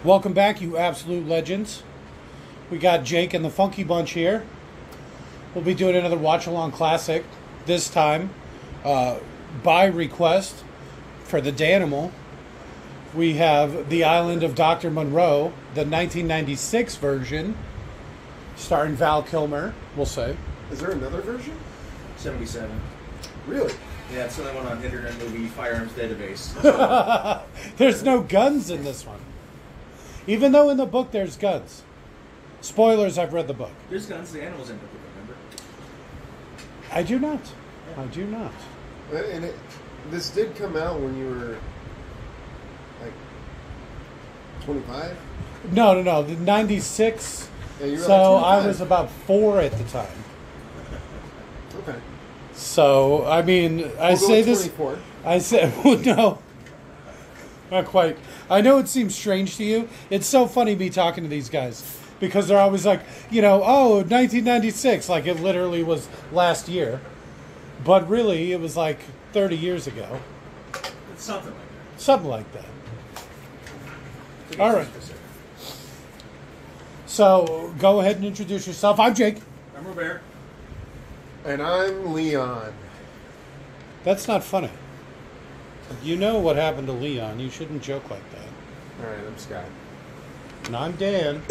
Welcome back, you absolute legends. We got Jake and the Funky Bunch here. We'll be doing another watch-along classic, this time by request for the Danimal. We have The Island of Dr. Moreau, the 1996 version, starring Val Kilmer, we'll say. Is there another version? 77. Really? Yeah, it's the only one on Internet Movie Firearms Database. There's no guns in this one. Even though in the book there's guns. Spoilers, I've read the book. There's guns, the animals in the book, remember? I do not. I do not. And this did come out when you were, like, 25? No. The 96. Yeah, you were So like 25. I was about 4 at the time. Okay. So, I mean, I We'll go say with this... 24. I said, well, no. Not quite. I know it seems strange to you. It's so funny me talking to these guys. Because they're always like, oh, 1996. Like it literally was last year. But really, it was like 30 years ago. It's something like that. Something like that. All right. So, go ahead and introduce yourself. I'm Jake. I'm Robert. And I'm Leon. That's not funny. You know what happened to Leon. You shouldn't joke like that. All right, I'm Scott. And I'm Dan.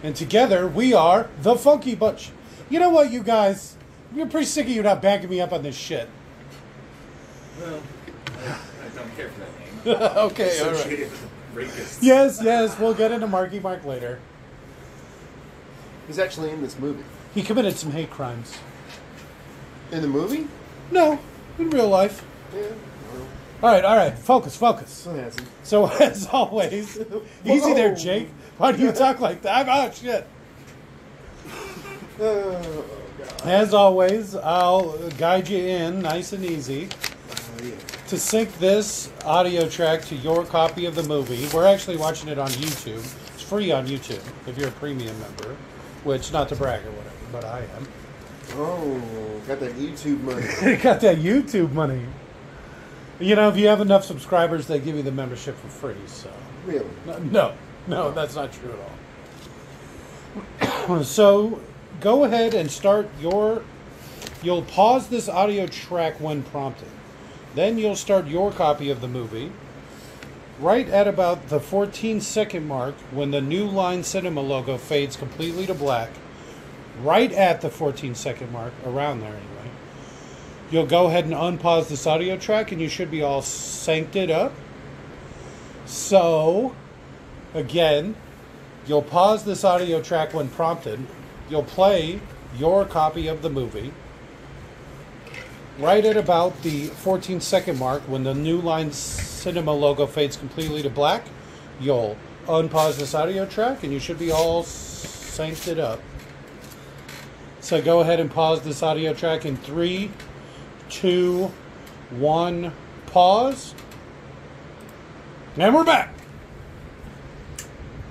And together, we are the Funky Bunch. You know what, you guys? You're pretty sick of you not backing me up on this shit. Well, I don't care for that name. Okay, all right. Associated with rapists. Yes, we'll get into Marky Mark later. He's actually in this movie. He committed some hate crimes. In the movie? No, in real life. Yeah. All right. Focus. So has he. So, as always, easy there, Jake. Why do you talk like that? Oh, shit. Oh, God. As always, I'll guide you in nice and easy Yeah. to sync this audio track to your copy of the movie. We're actually watching it on YouTube. It's free on YouTube if you're a premium member, which, not to brag or whatever, but I am. Oh, got that YouTube money. Got that YouTube money. If you have enough subscribers, they give you the membership for free, so... Really? No, that's not true at all. So, go ahead and start you'll pause this audio track when prompted. Then you'll start your copy of the movie. Right at about the 14-second mark, when the New Line Cinema logo fades completely to black, right at the 14-second mark, around there anyway, you'll go ahead and unpause this audio track and you should be all synced up. So, again, you'll pause this audio track when prompted. You'll play your copy of the movie. Right at about the 14-second mark, when the New Line Cinema logo fades completely to black, you'll unpause this audio track and you should be all synced up. So go ahead and pause this audio track in 3, 2, 1, pause. And we're back.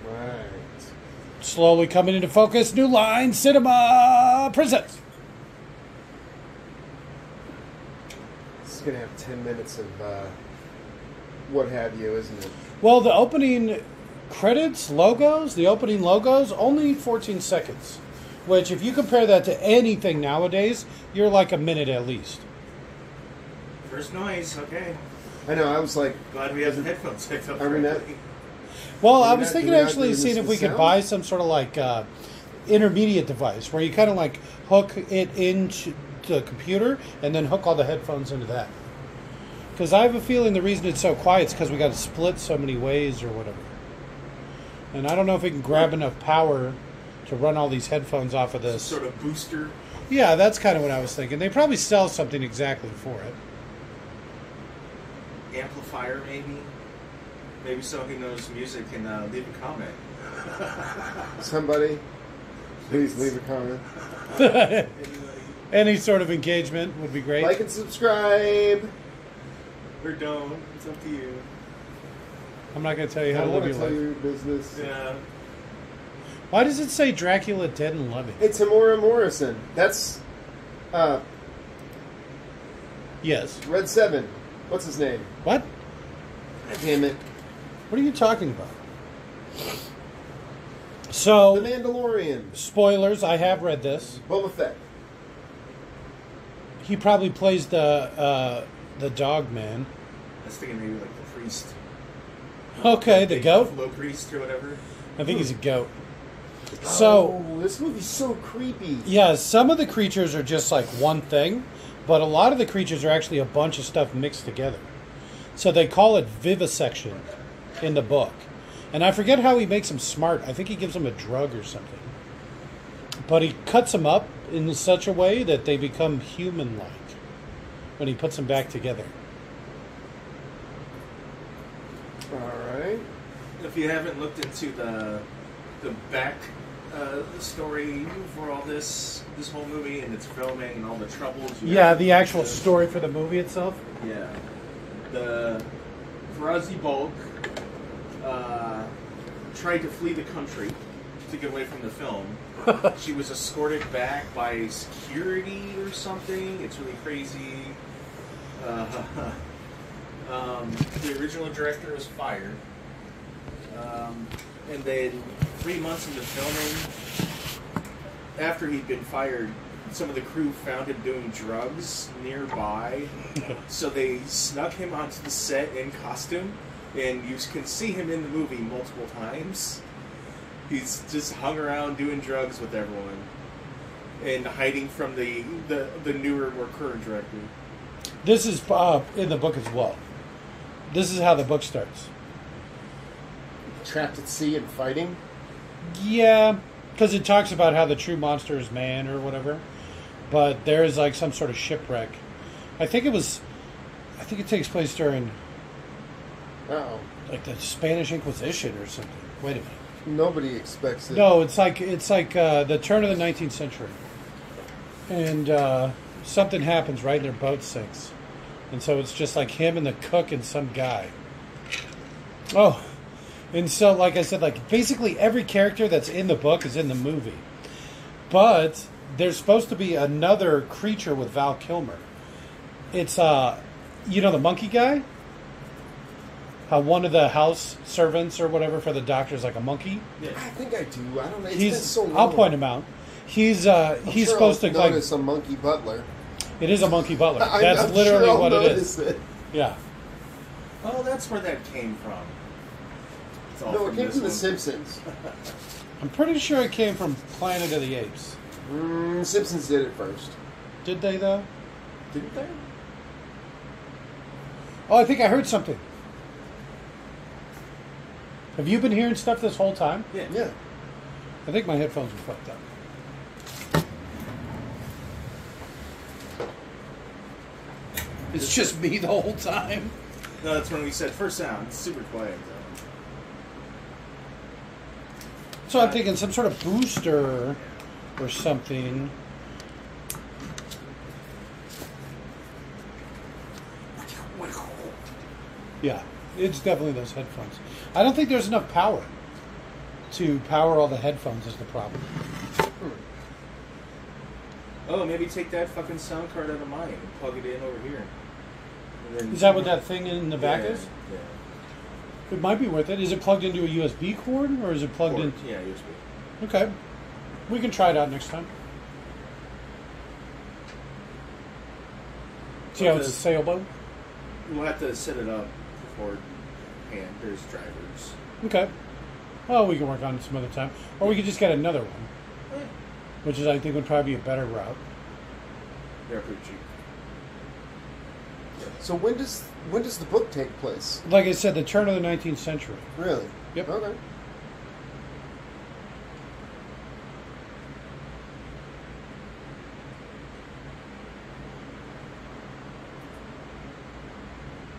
Right. Slowly coming into focus, New Line Cinema presents. This is going to have 10 minutes of what have you, isn't it? Well, the opening credits, the opening logos, only 14 seconds. Which, if you compare that to anything nowadays, you're like a minute at least. First noise, okay. I know, I was like... Glad we have the headphones picked up Are we not... correctly. Well, Are I we was not- thinking do we not actually do seeing this if we with could sound? buy some sort of like intermediate device where you kind of like hook it into the computer and then hook all the headphones into that. Because I have a feeling the reason it's so quiet is because we got to split so many ways or whatever. And I don't know if we can grab enough power to run all these headphones off of this. Sort of booster. Yeah, that's kind of what I was thinking. They probably sell something exactly for it. Amplifier, maybe? Maybe someone who knows music can leave a comment. Somebody, please leave a comment. Anybody? Any sort of engagement would be great. Like and subscribe. Or don't. It's up to you. I'm not going to tell you how I to want live to your tell life. your business. Yeah. Why does it say Dracula Dead and Loving? Hey, Tamora Morrison. That's Yes. Red 7. What's his name? What? Damn it. What are you talking about? So, The Mandalorian. spoilers, I have read this. Boba Fett. He probably plays the dog man. I was thinking maybe like the priest. Okay, the goat? Buffalo priest or whatever. I think he's a goat. So, Oh, this movie's so creepy. yeah, some of the creatures are just like one thing, but a lot of the creatures are actually a bunch of stuff mixed together. So they call it vivisection in the book. And I forget how he makes them smart. I think he gives them a drug or something. But he cuts them up in such a way that they become human-like when he puts them back together. All right. If you haven't looked into the back story for all this whole movie and its filming and all the troubles. Yeah, the actual story for the movie itself. Yeah, the Farazi Bulk tried to flee the country to get away from the film. She was escorted back by security or something. It's really crazy. The original director was fired. And then 3 months into filming, after he'd been fired, some of the crew found him doing drugs nearby. So they snuck him onto the set in costume, and you can see him in the movie multiple times. He's just hung around doing drugs with everyone and hiding from the newer, more current director. This is in the book as well. This is how the book starts. Trapped at sea and fighting. Yeah, because it talks about how the true monster is man or whatever. But there is like some sort of shipwreck. I think it takes place during Uh-oh. like the Spanish Inquisition or something. Wait a minute. Nobody expects it. No, it's like the turn of the 19th century, and something happens right, and their boat sinks, and so it's just like him and the cook and some guy. Oh, and so like I said, like basically every character that's in the book is in the movie, but there's supposed to be another creature with Val Kilmer. It's the monkey guy. How one of the house servants or whatever for the doctor is like a monkey. Yeah. I think I do. I don't know. It's been so long. I'll point him out. He's I'm supposed I'll to like. notice a monkey butler. It is a monkey butler. That's I'm literally sure I'll what it notice is. it. Yeah. Oh, that's where that came from. It's all No, it came this from The one. Simpsons. I'm pretty sure it came from Planet of the Apes. Simpsons did it first. Did they though? Didn't they? Oh, I think I heard something. Have you been hearing stuff this whole time? Yeah. Yeah. I think my headphones are fucked up. It's just me the whole time. No, that's when we said first sound. It's super quiet though. So I'm thinking some sort of booster or something. Yeah, it's definitely those headphones. I don't think there's enough power to power all the headphones is the problem. Oh, maybe take that fucking sound card out of mine and plug it in over here. And then Is that what that thing in the back is? Yeah. It might be worth it. Is it plugged into a USB cord or is it plugged in? Yeah, USB. Okay. We can try it out next time. See how it's a sailboat? We'll have to set it up beforehand. There's drivers. Okay. Well, we can work on it some other time. Or we could just get another one, which is, I think, would probably be a better route. They're pretty cheap. So when does the book take place? Like I said, the turn of the 19th century. Really? Yep. Okay.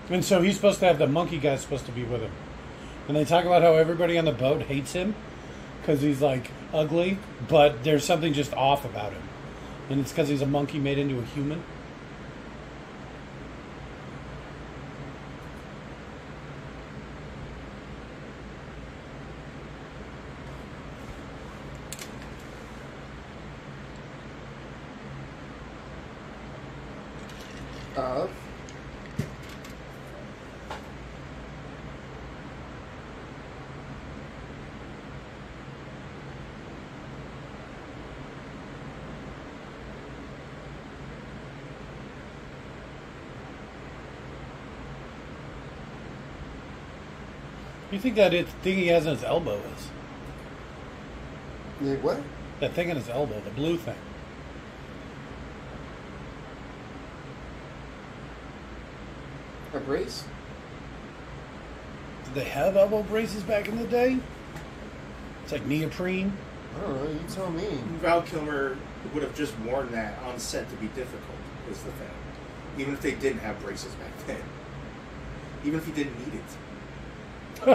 And so he's supposed to have the monkey guy supposed to be with him. And they talk about how everybody on the boat hates him because he's like ugly, but there's something just off about him. And it's because he's a monkey made into a human. You think that thing he has on his elbow is? Yeah, what? That thing on his elbow, the blue thing. A brace? Did they have elbow braces back in the day? It's like neoprene. I don't know. You tell me. Val Kilmer would have just worn that on set to be difficult, is the thing. Even if they didn't have braces back then. Even if he didn't need it. We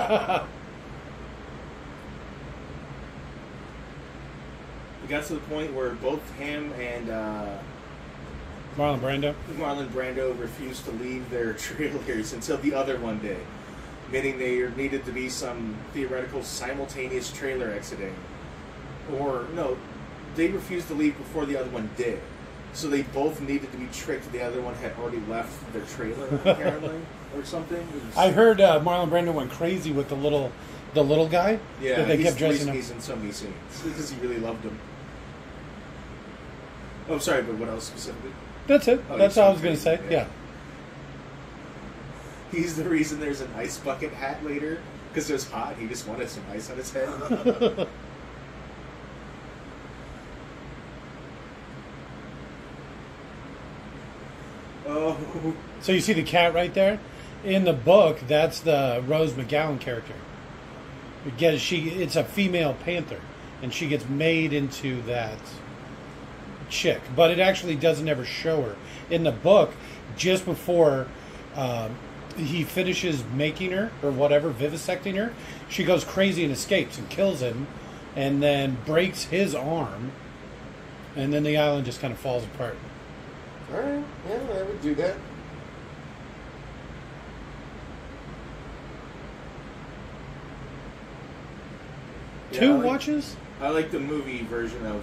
got to the point where both him and Marlon Brando refused to leave their trailers until the other one did. Meaning there needed to be some theoretical simultaneous trailer exiting. Or, no, they refused to leave before the other one did. So they both needed to be tricked. The other one had already left their trailer, apparently, or something. I heard Marlon Brando went crazy with the little guy. Yeah, that they kept dressing he's in so many scenes because he really loved him. Oh, sorry, but what else specifically? That's it. Oh, That's all I was going to say. Yeah. He's the reason there's an ice bucket hat later because it was hot. He just wanted some ice on his head. Oh. So you see the cat right there? In the book, that's the Rose McGowan character. It's a female panther, and she gets made into that chick. But it actually doesn't ever show her. In the book, just before he finishes making her, or whatever, vivisecting her, she goes crazy and escapes and kills him, and then breaks his arm, and then the island just kind of falls apart. All right. Yeah, I would do that. Yeah, Two watches? I like the movie version of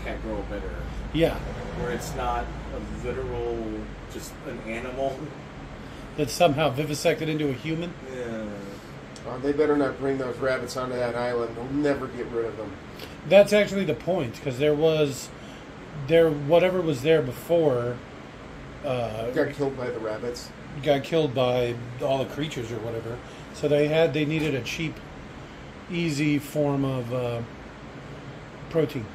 Catgirl better. Yeah. Where it's not a literal, just an animal. That's somehow vivisected into a human? Yeah. They better not bring those rabbits onto that island. They'll never get rid of them. That's actually the point, because whatever was there before Got killed by the rabbits. got killed by all the creatures or whatever. So they needed a cheap, easy form of protein.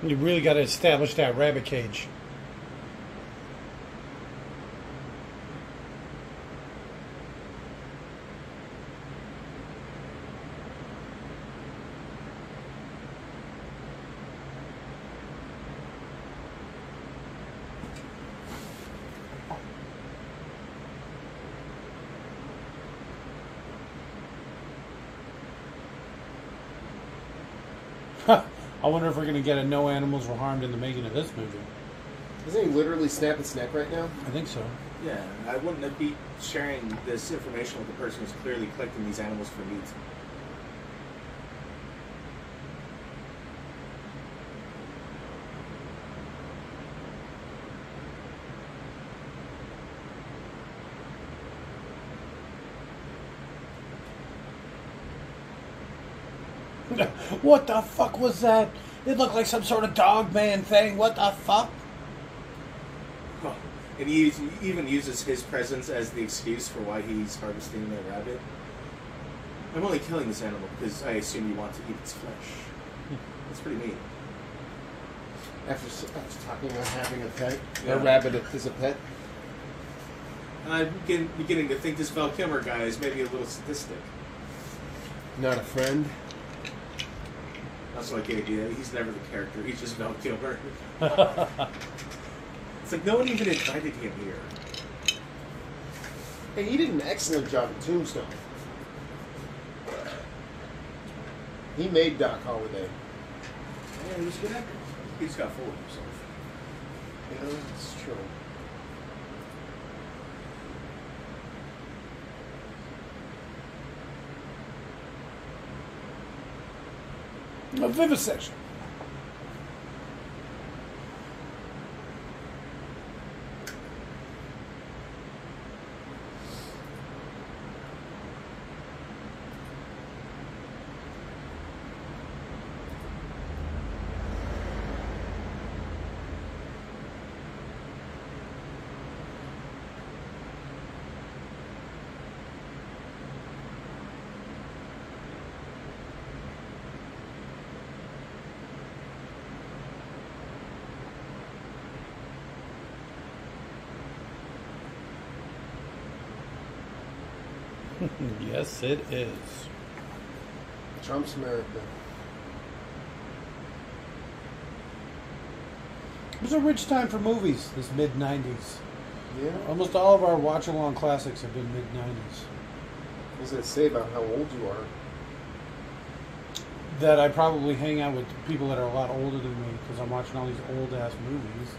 You really got to establish that rabbit cage. I wonder if we're going to get a no animals were harmed in the making of this movie. Isn't he literally snapping his neck right now? I think so. Yeah, I wouldn't be sharing this information with the person who's clearly collecting these animals for meat. What the fuck was that? It looked like some sort of dog man thing. What the fuck? Oh, and he even uses his presence as the excuse for why he's harvesting the rabbit. I'm only killing this animal because I assume you want to eat its flesh. That's pretty neat. After talking about having a pet, Yeah. a rabbit is a pet. I'm beginning to think this Val Kilmer guy is maybe a little sadistic. Not a friend. That's like the idea. He's never the character. He's just Val Kilmer. It's like no one even invited him here. Hey, he did an excellent job in Tombstone. He made Doc Holliday. Yeah, he was a good actor. He just got full of himself. Yeah, that's true. A vivisection. Yes, it is. Trump's America. It was a rich time for movies, this mid-90s. Yeah. Almost all of our watch-along classics have been mid-90s. What does it say about how old you are? That I probably hang out with people that are a lot older than me because I'm watching all these old-ass movies.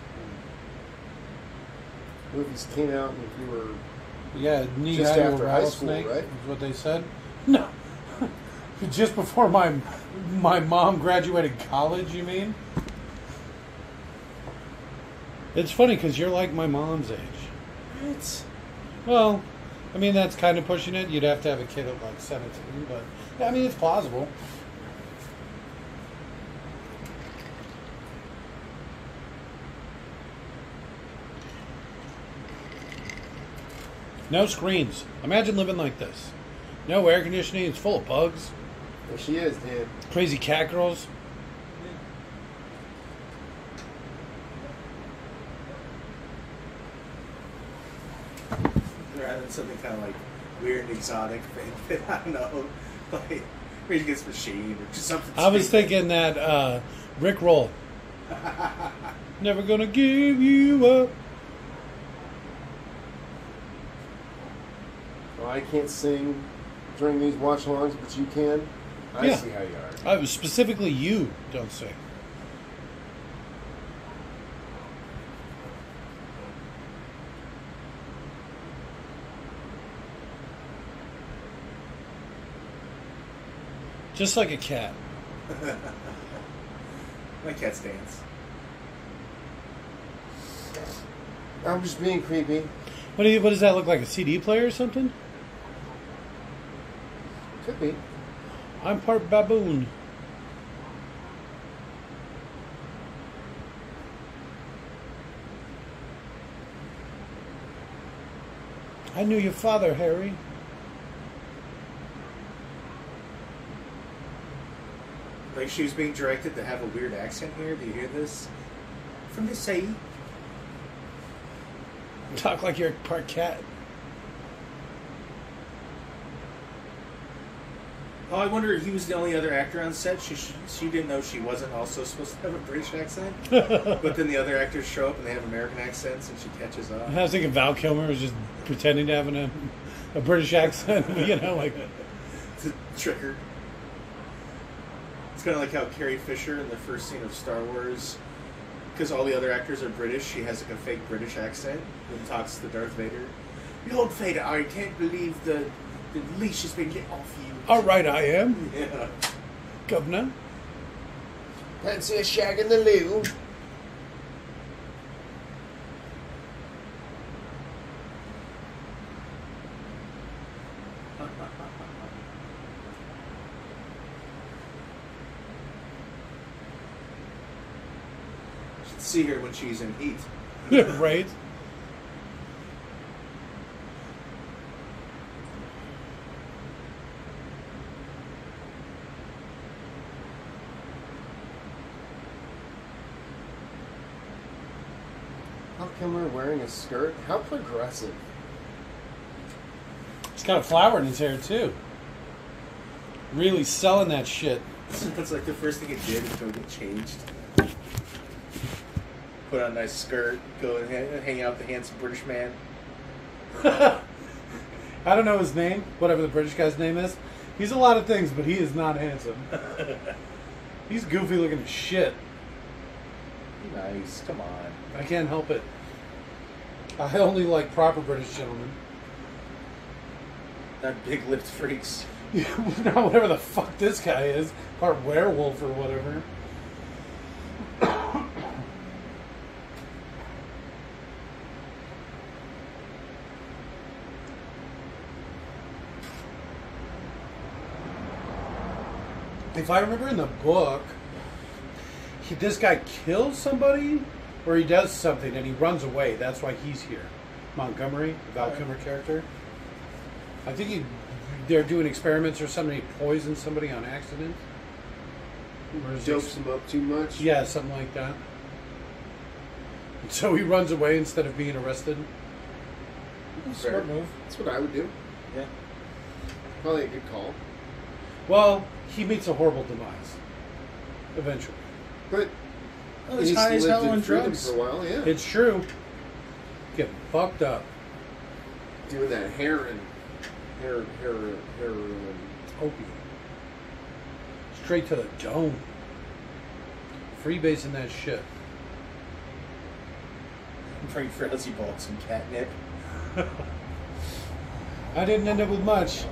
Movies came out and you were Yeah, knee just high to a after high school, rattlesnake right? is what they said. No. Just before my mom graduated college, you mean? It's funny because you're like my mom's age. What? Well, I mean, that's kind of pushing it. You'd have to have a kid at like 17, but yeah, I mean, it's plausible. No screens. Imagine living like this. No air conditioning. It's full of bugs. There she is, Dan. Crazy cat girls. Rather than something kind of like weird and exotic thing that I don't know, like Rage Against the Machine or just something. I was stupid. thinking that Rick Roll. Never gonna give you up. Well, I can't sing during these watch-alongs, but you can. I Yeah. see how you are. I was specifically you don't sing. Just like a cat. My cats dance. I'm just being creepy. What does that look like? A CD player or something? Could be. I'm part baboon. I knew your father, Harry. Like she was being directed to have a weird accent here. Do you hear this? From the sea. Talk like you're part cat. Oh, I wonder if he was the only other actor on set. She didn't know she wasn't also supposed to have a British accent. But then the other actors show up and they have American accents and she catches up. I was thinking Val Kilmer was just pretending to have a British accent, you know, like... To trick her. It's kind of like how Carrie Fisher in the first scene of Star Wars, because all the other actors are British, she has like a fake British accent and talks to Darth Vader. Behold, Vader, I can't believe the leash has been let off you. All right, I am. Yeah. Governor. Fancy a shag in the loo. Should see her when she's in heat. Right? Val Kilmer wearing a skirt? How progressive. He's got a flower in his hair, too. Really selling that shit. That's like the first thing it did is go get changed. Put on a nice skirt, go and hang out with the handsome British man. I don't know his name, whatever the British guy's name is. He's a lot of things, but he is not handsome. He's goofy looking as shit. Nice, come on. I can't help it. I only like proper British gentlemen. Not big lipped freaks. Not whatever the fuck this guy is. Part werewolf or whatever. If I remember in the book, this guy kills somebody, or he does something and he runs away. That's why he's here. Montgomery, the Val Kilmer character. I think they're doing experiments or something. He poisons somebody on accident. Dopes him up too much. Yeah, something like that. So he runs away instead of being arrested. Smart move. That's what I would do. Yeah. Probably a good call. Well, he meets a horrible demise. Eventually. But He's high as hell on freedom drugs. for a while, yeah. It's true. Get fucked up. Doing that heroin. Opium. Straight to the dome. Freebasing that shit. Frank Frelsey bought some catnip. I didn't end up with much.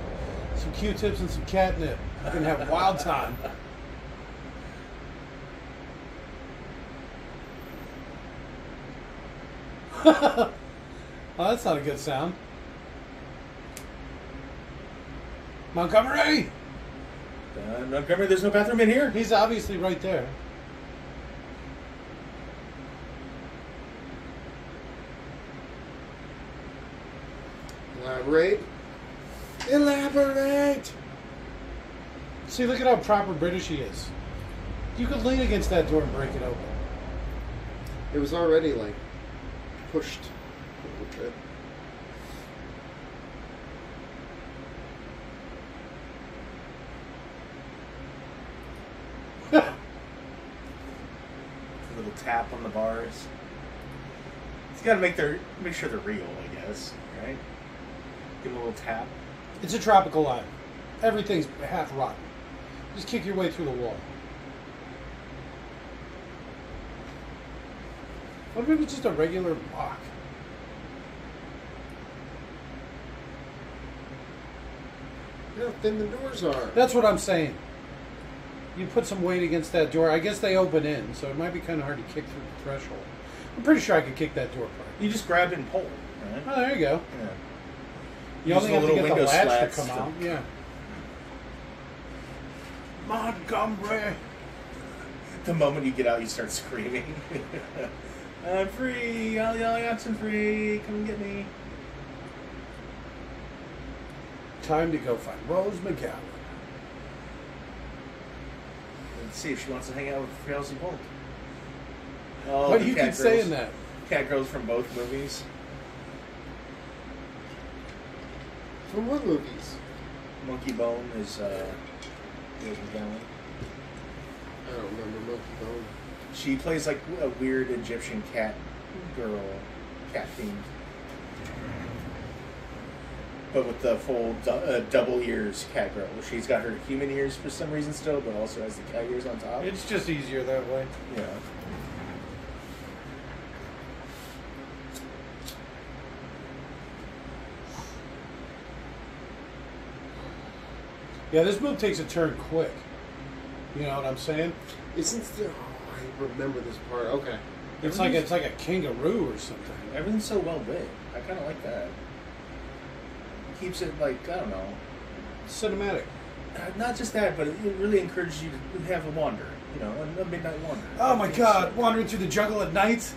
Some Q-tips and some catnip. I didn't have a wild time. Oh, that's not a good sound. Montgomery! Montgomery, there's no bathroom in here. He's obviously right there. Elaborate. Elaborate! See, look at how proper British he is. You could lean against that door and break it open. It was already, like, pushed a little bit. A little tap on the bars. It's got to make sure they're real, I guess, right? Give them a little tap. It's a tropical island. Everything's half rotten. Just kick your way through the wall. What if it was just a regular lock? You know how thin the doors are. That's what I'm saying. You put some weight against that door. I guess they open in, so it might be kind of hard to kick through the threshold. I'm pretty sure I could kick that door apart. You just grab it and pull, right? Oh, there you go. Yeah. You Use only the have to little get the window latch to slats come to- out. Yeah. Montgomery. The moment you get out, you start screaming. I'm free! Ollie Oxen free! Come get me! Time to go find Rose McGowan. Let's see if she wants to hang out with Frelsey Bolt. Oh, What the do you cat keep saying girls. that? Cat girls from both movies. From what movies? Monkey Bone is Rose McGowan. I don't remember Monkey Bone. She plays like a weird Egyptian cat girl, cat themed. But with the full double ears cat girl. She's got her human ears for some reason still, but also has the cat ears on top. It's just easier that way. Yeah. Yeah, this move takes a turn quick. You know what I'm saying? Isn't there... Oh, I remember this part. Okay. It's like a kangaroo or something. Everything's so well lit. I kind of like that. Keeps it like, I don't know. Cinematic. Not just that, but it really encourages you to have a wander. You know, a midnight wander. Oh my God! Wandering through the jungle at night.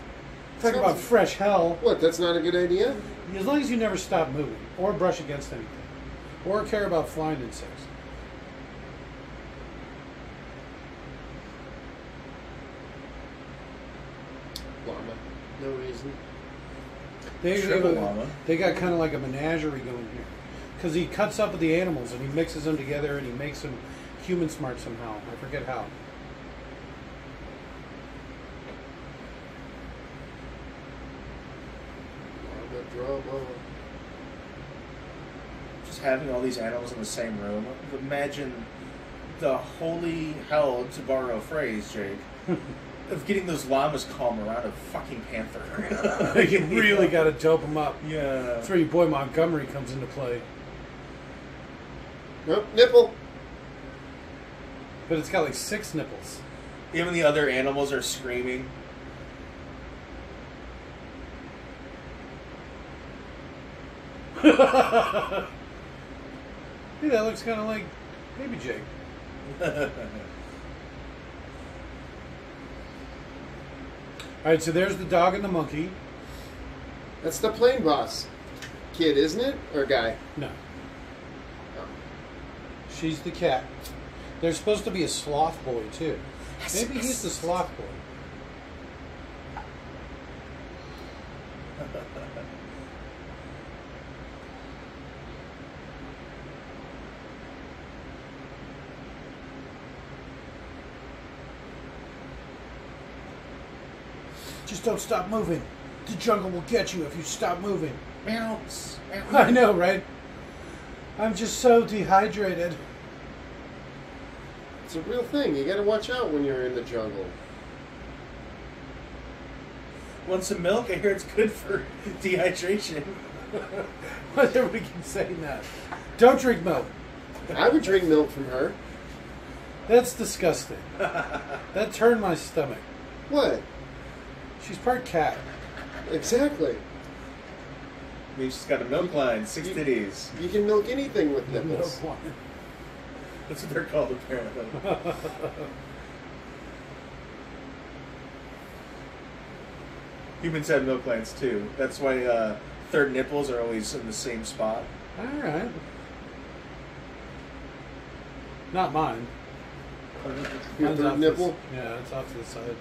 Talk about fresh hell. What, that's not a good idea? As long as you never stop moving, or brush against anything, or care about flying insects. Llama. No reason. Triple llama. They got kind of like a menagerie going here. Because he cuts up the animals and he mixes them together and he makes them human smart somehow. I forget how. Llama drama. Just having all these animals in the same room. Imagine the holy hell, to borrow a phrase, Jake, of getting those llamas calm around a fucking panther. You really got to dope them up. Yeah. That's where your boy Montgomery comes into play. Nope, nipple. But it's got like 6 nipples. Even the other animals are screaming. Hey, that looks kind of like Baby Jake. Alright, so there's the dog and the monkey. That's the plane boss kid, isn't it? Or guy? No. Oh. She's the cat. There's supposed to be a sloth boy, too. Maybe he's the sloth boy. Just don't stop moving. The jungle will get you if you stop moving. Meow. I know, right? I'm just so dehydrated. It's a real thing. You gotta watch out when you're in the jungle. Want some milk? I hear it's good for dehydration. Why are we keep saying that? Don't drink milk. I would drink milk from her. That's disgusting. That turned my stomach. What? She's part cat. Exactly. Maybe she's got a milk line, 6 titties. You can milk anything with nipples. No. That's what they're called, apparently. Humans have milk lines too. That's why third nipples are always in the same spot. Alright. Not mine. Your Mine's third off nipple? Yeah, it's off to the side.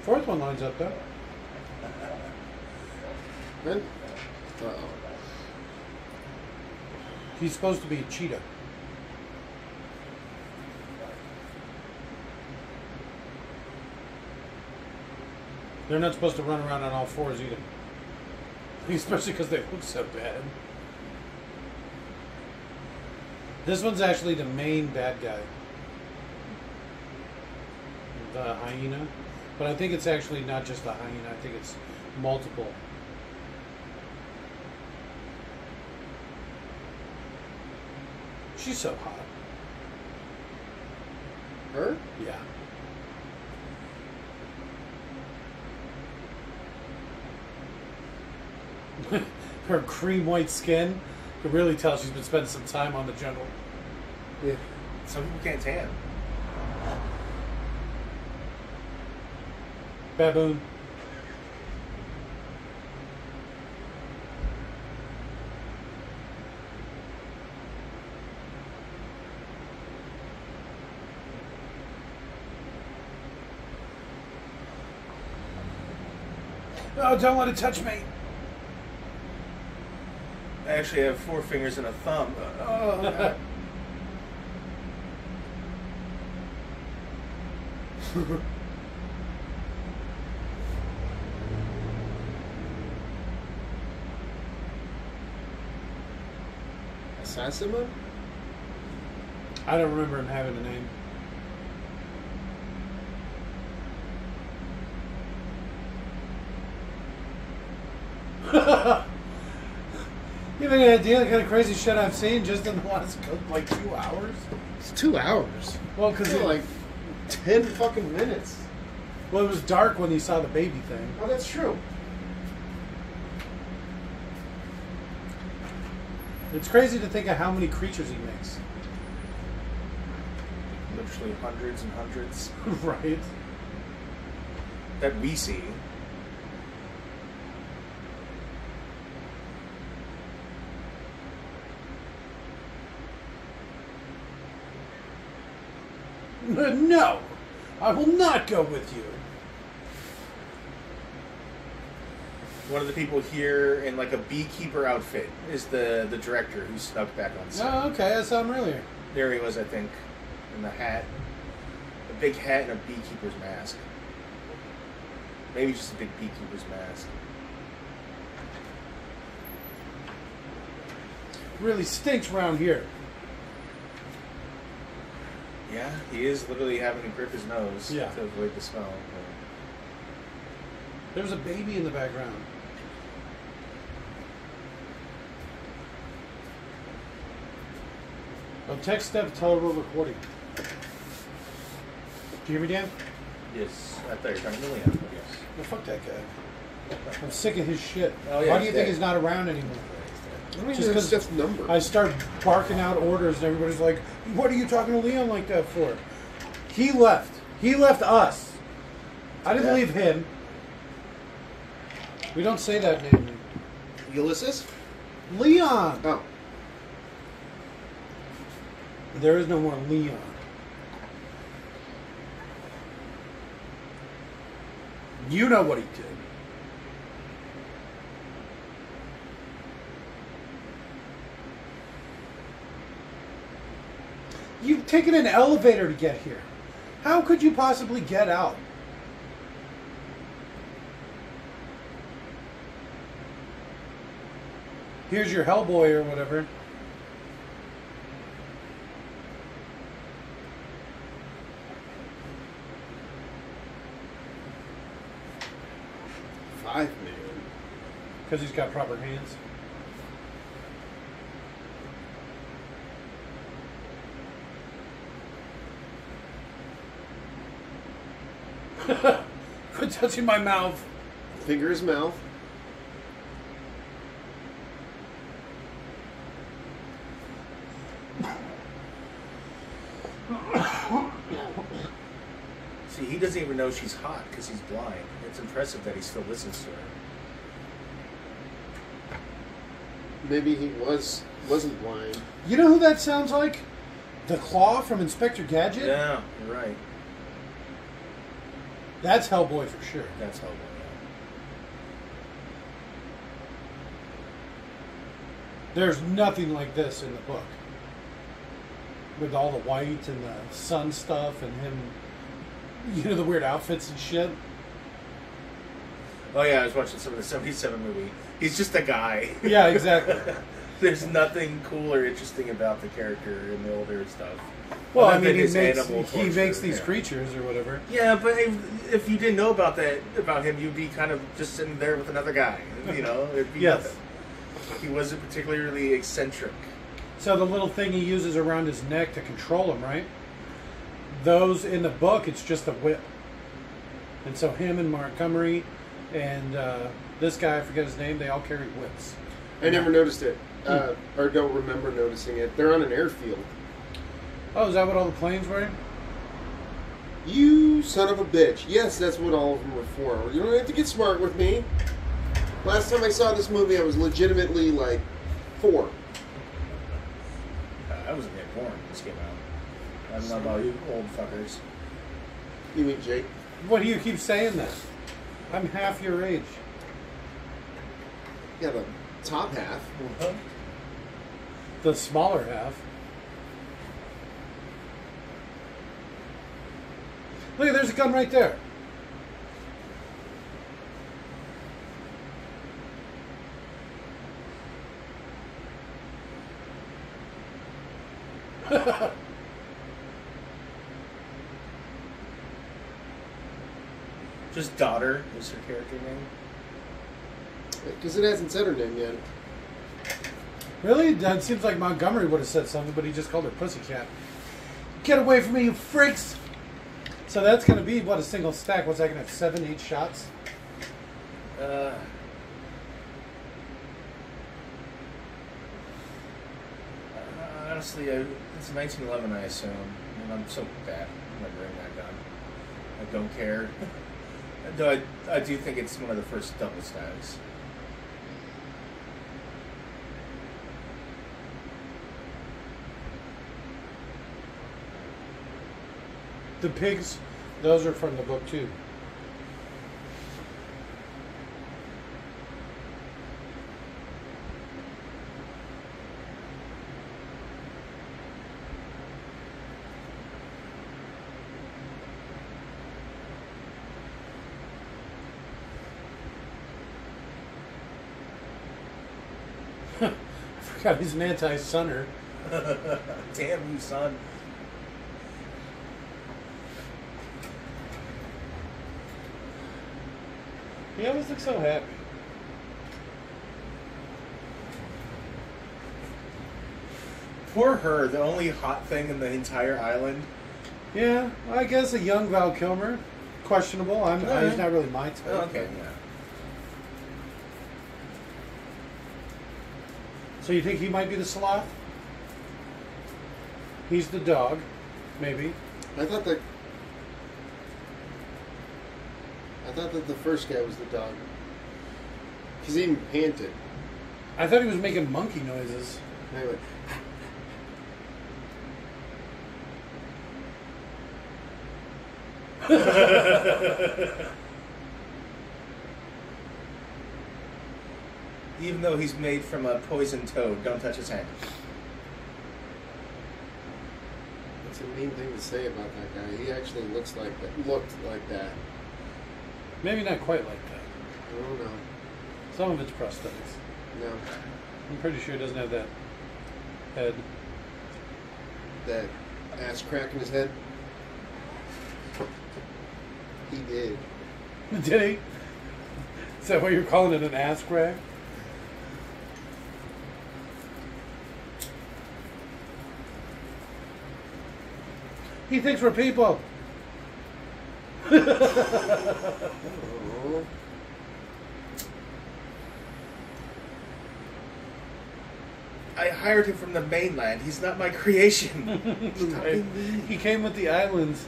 Fourth one lines up though. Right? Uh-oh. He's supposed to be a cheetah. They're not supposed to run around on all fours either. Especially because they look so bad. This one's actually the main bad guy. The hyena. But I think it's actually not just the hyena. I think it's multiple. She's so hot. Her? Yeah. Her cream white skin. You can really tell she's been spending some time on the jungle. Yeah. Some people can't tan. Baboon. Oh, don't let it touch me. I actually have 4 fingers and a thumb. Oh. Assassin? I don't remember him having a name. You have any idea the kind of crazy shit I've seen just in the last like 2 hours? It's 2 hours. Well, because Like 10 fucking minutes. well, it was dark when you saw the baby thing. Oh, that's true. It's crazy to think of how many creatures he makes. Literally hundreds and hundreds Right. that we see. No, I will not go with you. One of the people here in like a beekeeper outfit is the director who snuck back on set. Oh, okay, I saw him earlier. There he was, I think, in the hat. A big hat and a beekeeper's mask. Maybe just a big beekeeper's mask. Really stinks around here. Yeah, he is literally having to grip his nose Yeah. to avoid the smell. There was a baby in the background. Well, text Steph, tell her we're recording. Do you hear me, Dan? Yes, I thought you were talking to Leon, but yes. Well, fuck that guy. I'm sick of his shit. Oh, yeah, Why do you he's think dead. he's not around anymore? I don't even Just know 'cause Steph's number. I start barking out orders and everybody's like, what are you talking to Leon like that for? He left. He left us. I didn't Yeah. leave him. We don't say that name. Ulysses? Leon! Oh. There is no more Leon. You know what he did. You've taken an elevator to get here. How could you possibly get out? Here's your Hellboy or whatever. $5 million. Because he's got proper hands. Quit touching my mouth. Finger his mouth. See, he doesn't even know she's hot because he's blind. It's impressive that he still listens to her. Maybe he wasn't blind. You know who that sounds like? The Claw from Inspector Gadget? Yeah, you're right. That's Hellboy for sure. That's Hellboy. There's nothing like this in the book. With all the white and the sun stuff and him, you know, the weird outfits and shit. Oh yeah, I was watching some of the '77 movie. He's just a guy. Yeah, exactly. There's nothing cool or interesting about the character in the older stuff. Well, I Other mean, than his animal he torture, makes these yeah. creatures or whatever. Yeah, but if you didn't know about him, you'd be kind of just sitting there with another guy. You know, it'd be Yes. nothing. He wasn't particularly eccentric. So the little thing he uses around his neck to control him, right? Those in the book, it's just a whip. And so him and Montgomery and this guy, I forget his name, they all carry whips. I never noticed it. Or don't remember noticing it. They're on an airfield. Oh, is that what all the planes were? You son of a bitch. Yes, that's what all of them were for. You don't have to get smart with me. Last time I saw this movie, I was legitimately like 4. I wasn't yet born when this came out. I don't know about you old fuckers. You mean Jake? What do you keep saying that? I'm half your age. Yeah, the top half. The smaller half. Look, there's a gun right there. Just daughter is her character name. Because it hasn't said her name yet. Really? That seems like Montgomery would have said something, but he just called her Pussycat. Get away from me, you freaks! So that's going to be, what, a single stack? What's that going to have, 7, 8 shots? Honestly, it's 1911, I assume. And I'm so bad remembering that gun. I don't care. Though I do think it's one of the first double stacks. The pigs, those are from the book, too. I forgot he's an anti-sunner. Damn you, son. He always looks so happy. Poor her, the only hot thing in the entire island. Yeah, I guess a young Val Kilmer. Questionable. He's not really my type. Oh, okay, yeah. So you think he might be the sloth? He's the dog, maybe. I thought that the first guy was the dog. Because he even panted. I thought he was making monkey noises. Anyway. Even though he's made from a poison toad, don't touch his hand. That's a mean thing to say about that guy. He actually looked like that. Maybe not quite like that. I don't know. Some of it's prosthetics. No. I'm pretty sure he doesn't have that head. That ass crack in his head? He did. Did he? Is that why you're calling it an ass crack? He thinks we're people. Oh. I hired him from the mainland. He's not my creation. Stop being mean. He came with the islands.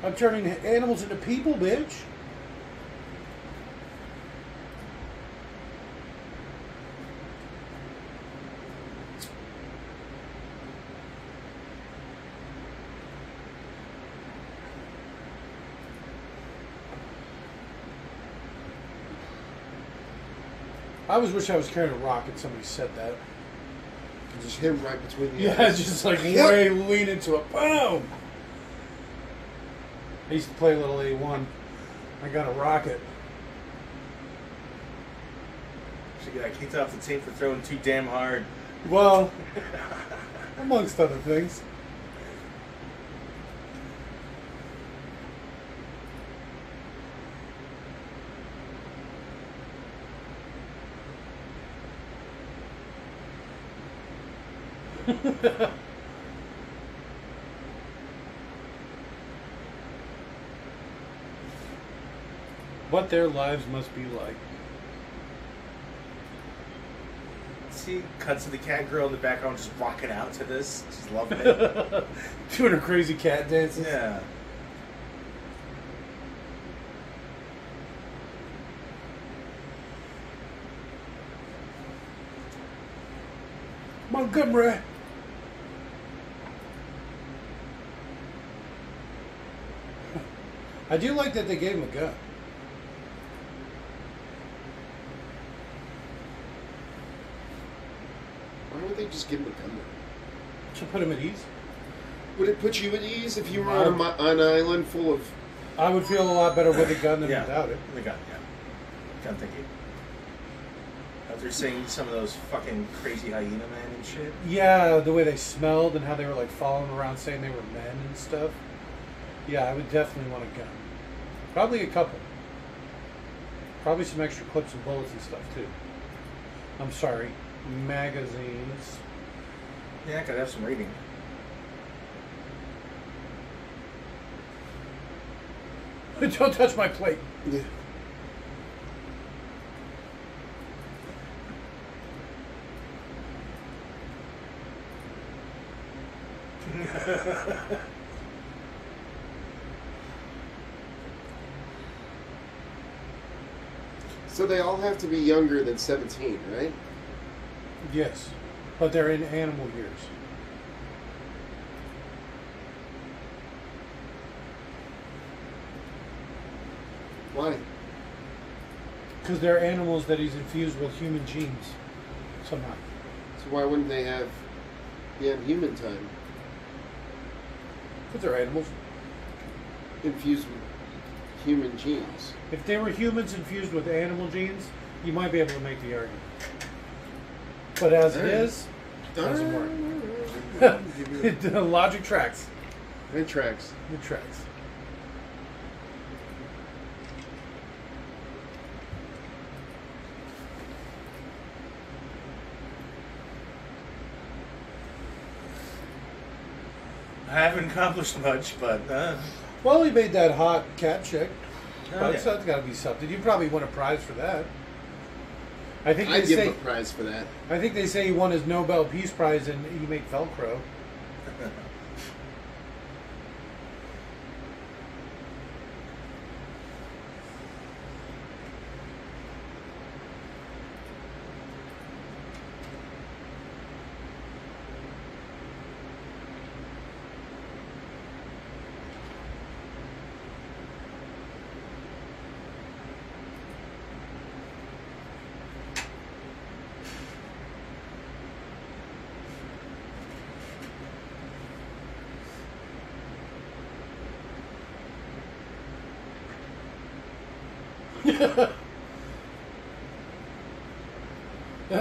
I'm turning animals into people, bitch. I always wish I was carrying a rocket. Somebody said that. Just hit him right between the Yeah, eyes. just like way lean into it. Boom! I used to play a little A1. I got a rocket. She got kicked off the team for throwing too damn hard. Well, amongst other things. What their lives must be like. See, cuts to the cat girl in the background just rocking out to this. She's loving it. Doing her crazy cat dances. Yeah. Montgomery. I do like that they gave him a gun. Why would they just give him a gun? To put him at ease. Would it put you at ease if you were on an island full of... I would feel a lot better with a gun than without it. The gun, yeah. Gun thinking. After seeing some of those fucking crazy hyena men and shit. Yeah, the way they smelled and how they were like following around saying they were men and stuff. Yeah, I would definitely want a gun. Probably a couple. Probably some extra clips and bullets and stuff too. I'm sorry, magazines. Yeah, I could have some reading. Don't touch my plate. Yeah. So they all have to be younger than 17, right? Yes, but they're in animal years. Why? Because they're animals that he's infused with human genes somehow. So why wouldn't they have beyond human time. But they're animals. Infused with human genes. If they were humans infused with animal genes, you might be able to make the argument. But as it is, it doesn't work. The logic tracks. It tracks. It tracks. I haven't accomplished much, but Well, he made that hot cat chick. Oh, That's yeah. got to be something. You probably won a prize for that. I think they I'd give say. him a prize for that. I think they say he won his Nobel Peace Prize and he made Velcro.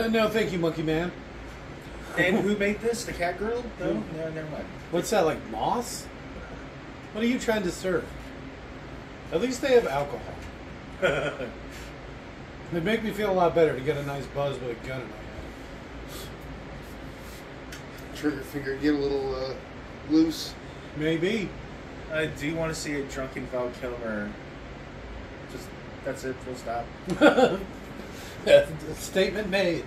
No, thank you, Monkey Man. and who made this? The cat girl? No, never mind. What's that, like moss? What are you trying to serve? At least they have alcohol. It'd make me feel a lot better to get a nice buzz with a gun in my hand. Trigger finger get a little loose. Maybe. I do want to see a drunken Val Kilmer. Just that's it. Full stop. Statement made.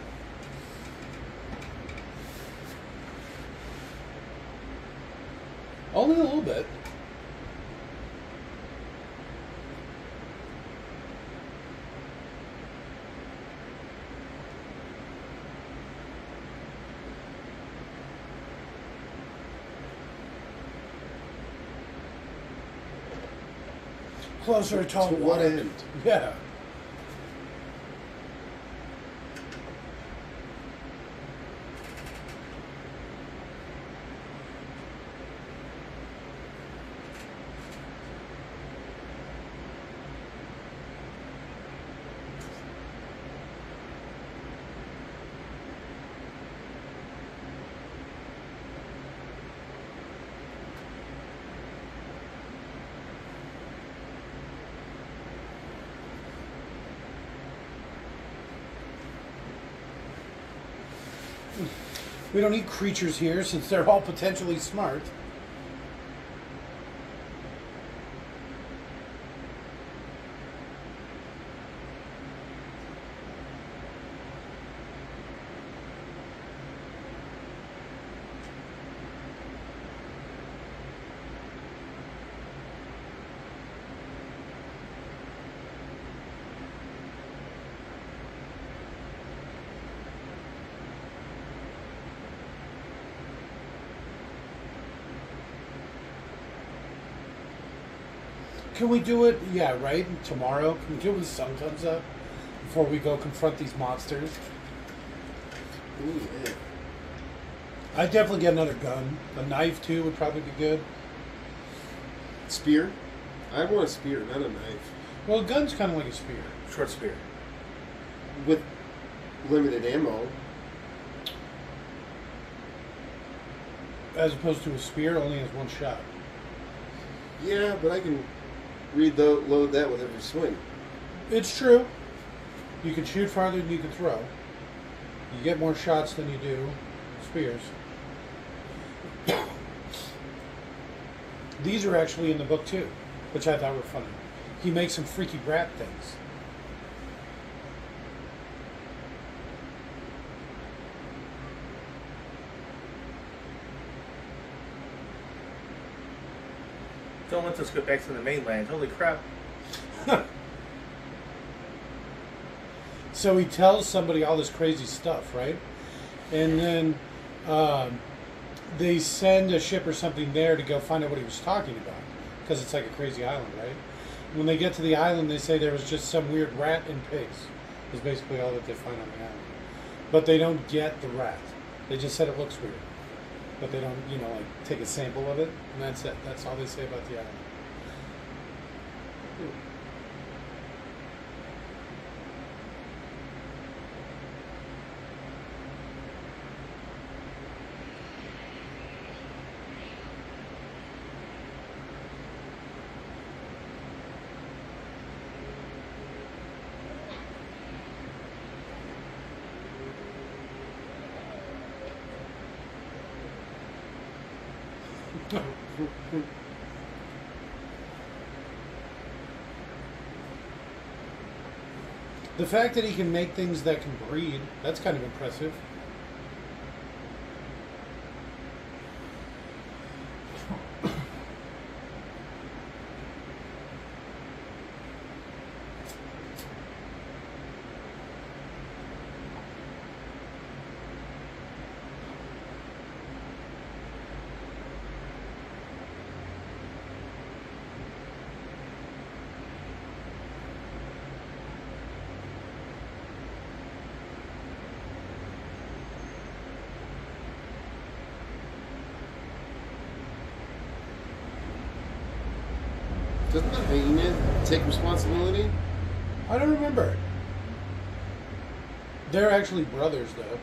Only a little bit. Closer to what end? Yeah. We don't need creatures here since they're all potentially smart. Can we do it? Yeah, right? Tomorrow? Can we do it when the sun comes up? Before we go confront these monsters? Ooh, yeah. I'd definitely get another gun. A knife, too, would probably be good. Spear? I want a spear, not a knife. Well, a gun's kind of like a spear. Short spear. With limited ammo. As opposed to a spear, only has one shot. Yeah, but I can reload that with every swing. It's true. You can shoot farther than you can throw. You get more shots than you do spears. These are actually in the book too, which I thought were funny. He makes some freaky rat things. Don't let us go back to the mainland. Holy crap. So he tells somebody all this crazy stuff, right? And then they send a ship or something there to go find out what he was talking about. Because it's like a crazy island, right? When they get to the island, they say there was just some weird rat and pigs. Is basically all that they find on the island. But they don't get the rat. They just said it looks weird. but they don't, like take a sample of it, and that's it. That's all they say about the island. The fact that he can make things that can breed, that's kind of impressive. Doesn't the hyena take responsibility? I don't remember. They're actually brothers, though.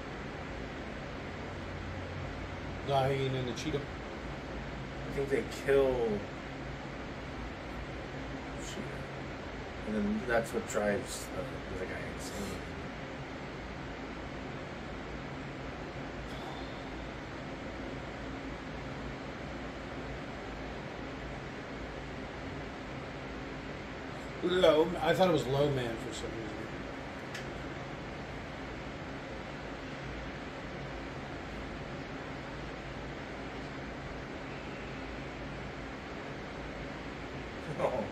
The hyena and the cheetah. I think they kill cheetah, and then that's what drives the guy insane. Low. I thought it was Low Man for some reason. Oh.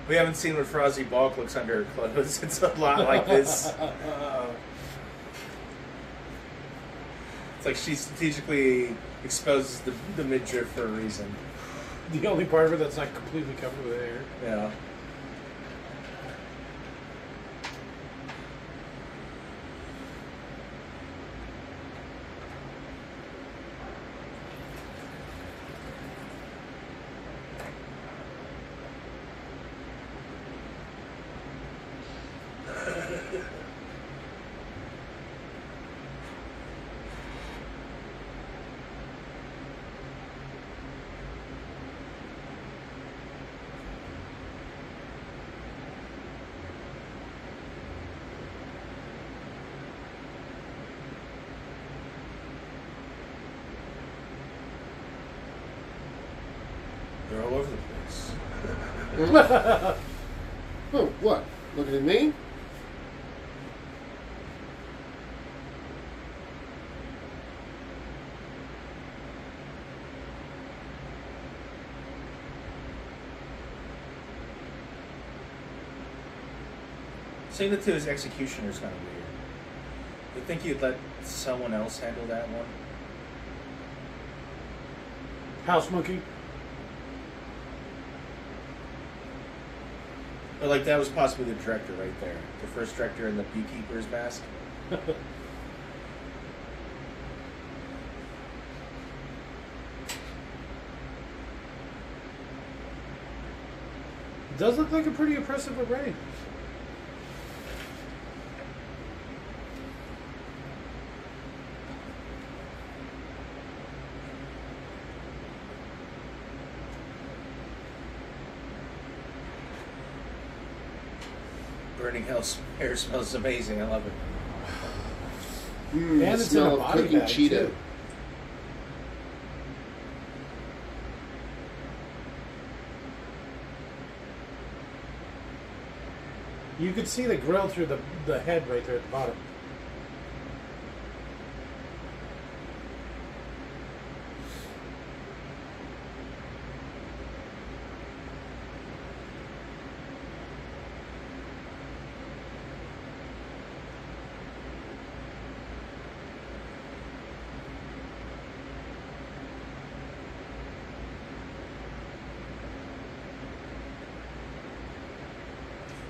We haven't seen what Frozzy Balk looks under her clothes. It's a lot like this. It's like she strategically exposes the midriff for a reason. The only part of it that's not completely covered with hair. Yeah. They're all over the place. Oh, what? Looking at me? Saying that to his executioner is kind of weird. You think you'd let someone else handle that one? House monkey. But like that was possibly the director right there. The first director in the beekeeper's mask. Does look like a pretty impressive array. Burning hair smells amazing. I love it. And And the it's in a smell of body cooking bag, cheetah. too. You could see the grill through the head right there at the bottom.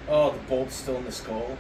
Oh, the bolt's still in the skull.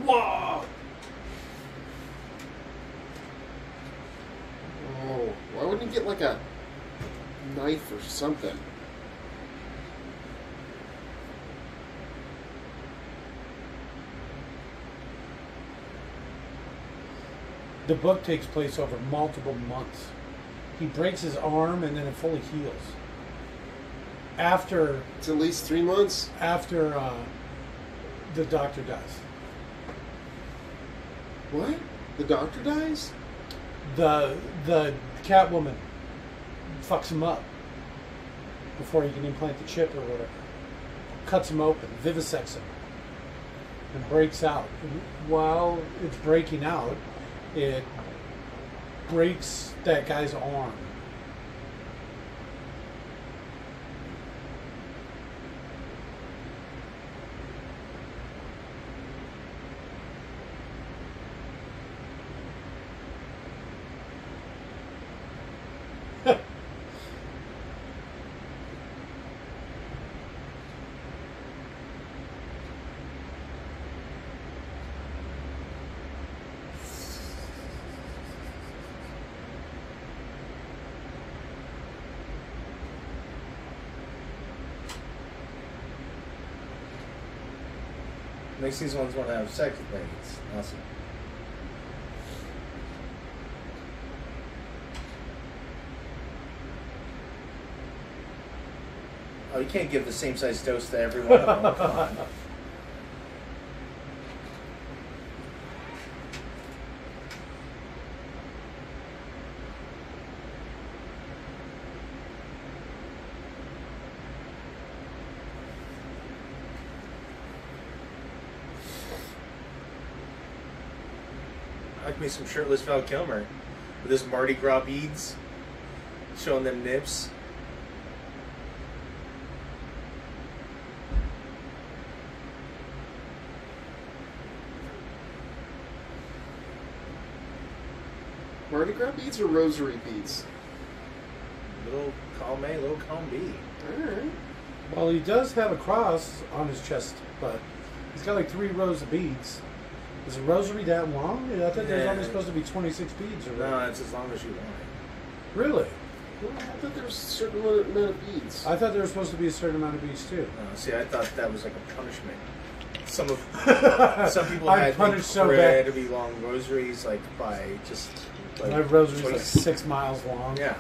Whoa! Oh, why wouldn't he get like a knife or something? The book takes place over multiple months. He breaks his arm and then it fully heals. After It's at least 3 months. The doctor dies. What? The doctor dies? The Catwoman fucks him up before he can implant the chip or whatever. Cuts him open, vivisects him, and breaks out. While it's breaking out, it breaks that guy's arm. Makes these ones want to have sex with me. It's awesome. Oh, you can't give the same size dose to every one of them. Come on. I like me some shirtless Val Kilmer with his Mardi Gras beads, showing them nips. Mardi Gras beads or rosary beads? Little column A, little column B. Alright. Well, he does have a cross on his chest, but he's got like 3 rows of beads. Is a rosary that long? I thought there's only supposed to be 26 beads. Or No, it's as long as you want. Really? Well, I thought there was a certain amount of beads. I thought there was supposed to be a certain amount of beads too. See, I thought that was like a punishment. Some people I'm had punished so bad. incredibly long rosaries, like by just like My rosary's like 20 6 miles long. Yeah.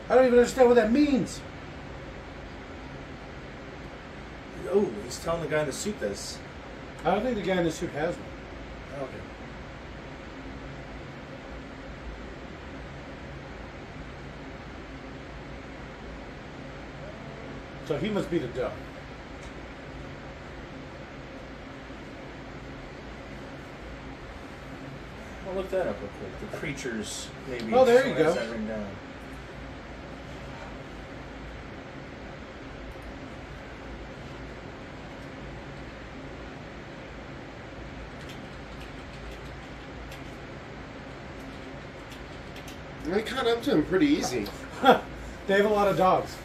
I don't even understand what that means. Oh, he's telling the guy in the suit this. I don't think the guy in the suit has one. Okay. So he must be the duck. I'll look that up real quick. The creatures, maybe. Oh, there you someone has go. that written down. I caught up to him pretty easy. They have a lot of dogs.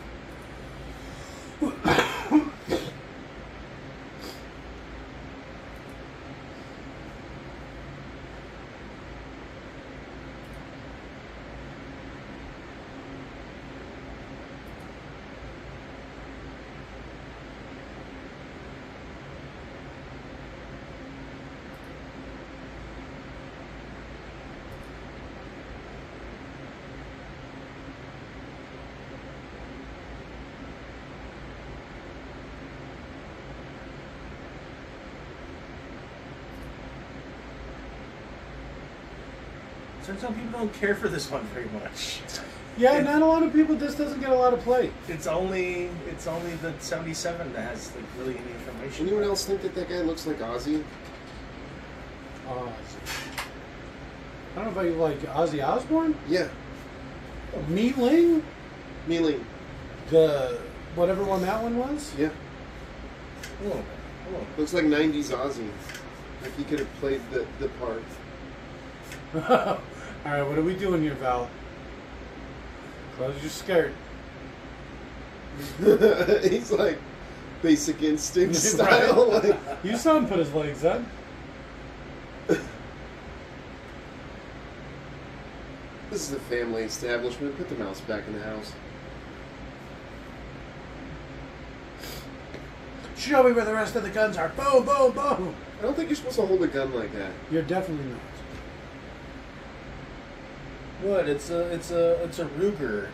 Turns out people don't care for this one very much. Yeah, not a lot of people. This doesn't get a lot of play. It's only the 77 that has like really any information. Anyone else think that guy looks like Ozzy? I don't know if you like Ozzy Osbourne. Yeah. Meatling? Mealing. The whatever one that one was? Yeah. Oh. Looks like 90s Ozzy. Like he could have played the part. Alright, what are we doing here, Val? Close your skirt. He's like Basic Instinct style. Right. Like, You saw him put his legs up. this is a family establishment. Put the mouse back in the house. Show me where the rest of the guns are. Boom, boom, boom. I don't think you're supposed to hold a gun like that. You're definitely not. What? It's a Ruger.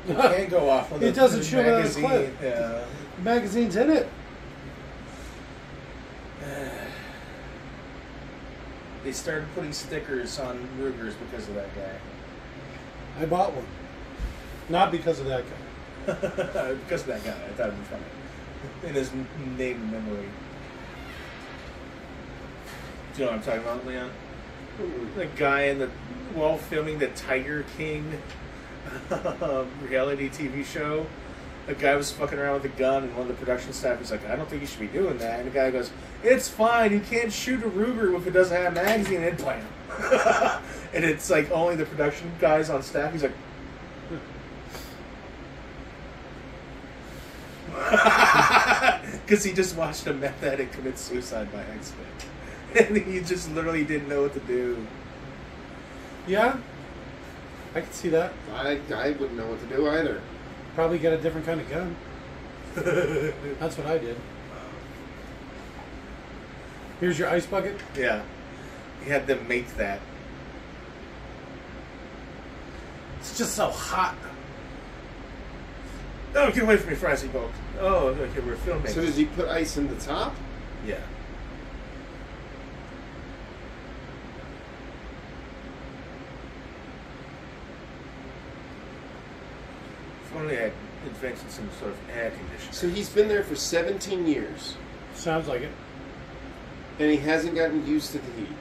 You can't go off with It doesn't shoot without a magazine. clip. Yeah. The magazine's in it. They started putting stickers on Rugers because of that guy. I bought one. Not because of that guy. Because of that guy. I thought it'd be funny. In his name and memory. Do you know what I'm talking about, Leon? The guy in the while filming the Tiger King reality TV show, a guy was fucking around with a gun, and one of the production staff was like, "I don't think you should be doing that." And the guy goes, "It's fine. You can't shoot a Ruger if it doesn't have a magazine in it." Blam. And it's like only the production guys on staff. He's like. Because he just watched a meth addict commit suicide by accident. And he just literally didn't know what to do. Yeah? I can see that. I wouldn't know what to do either. Probably get a different kind of gun. That's what I did. Here's your ice bucket. Yeah. He had them make that. It's just so hot. Oh, get away from me, Francie boat. Oh, okay, we're filming. So does he put ice in the top? Yeah. If only I had invented some sort of air conditioner. So he's been there for 17 years, Sounds like it. and he hasn't gotten used to the heat.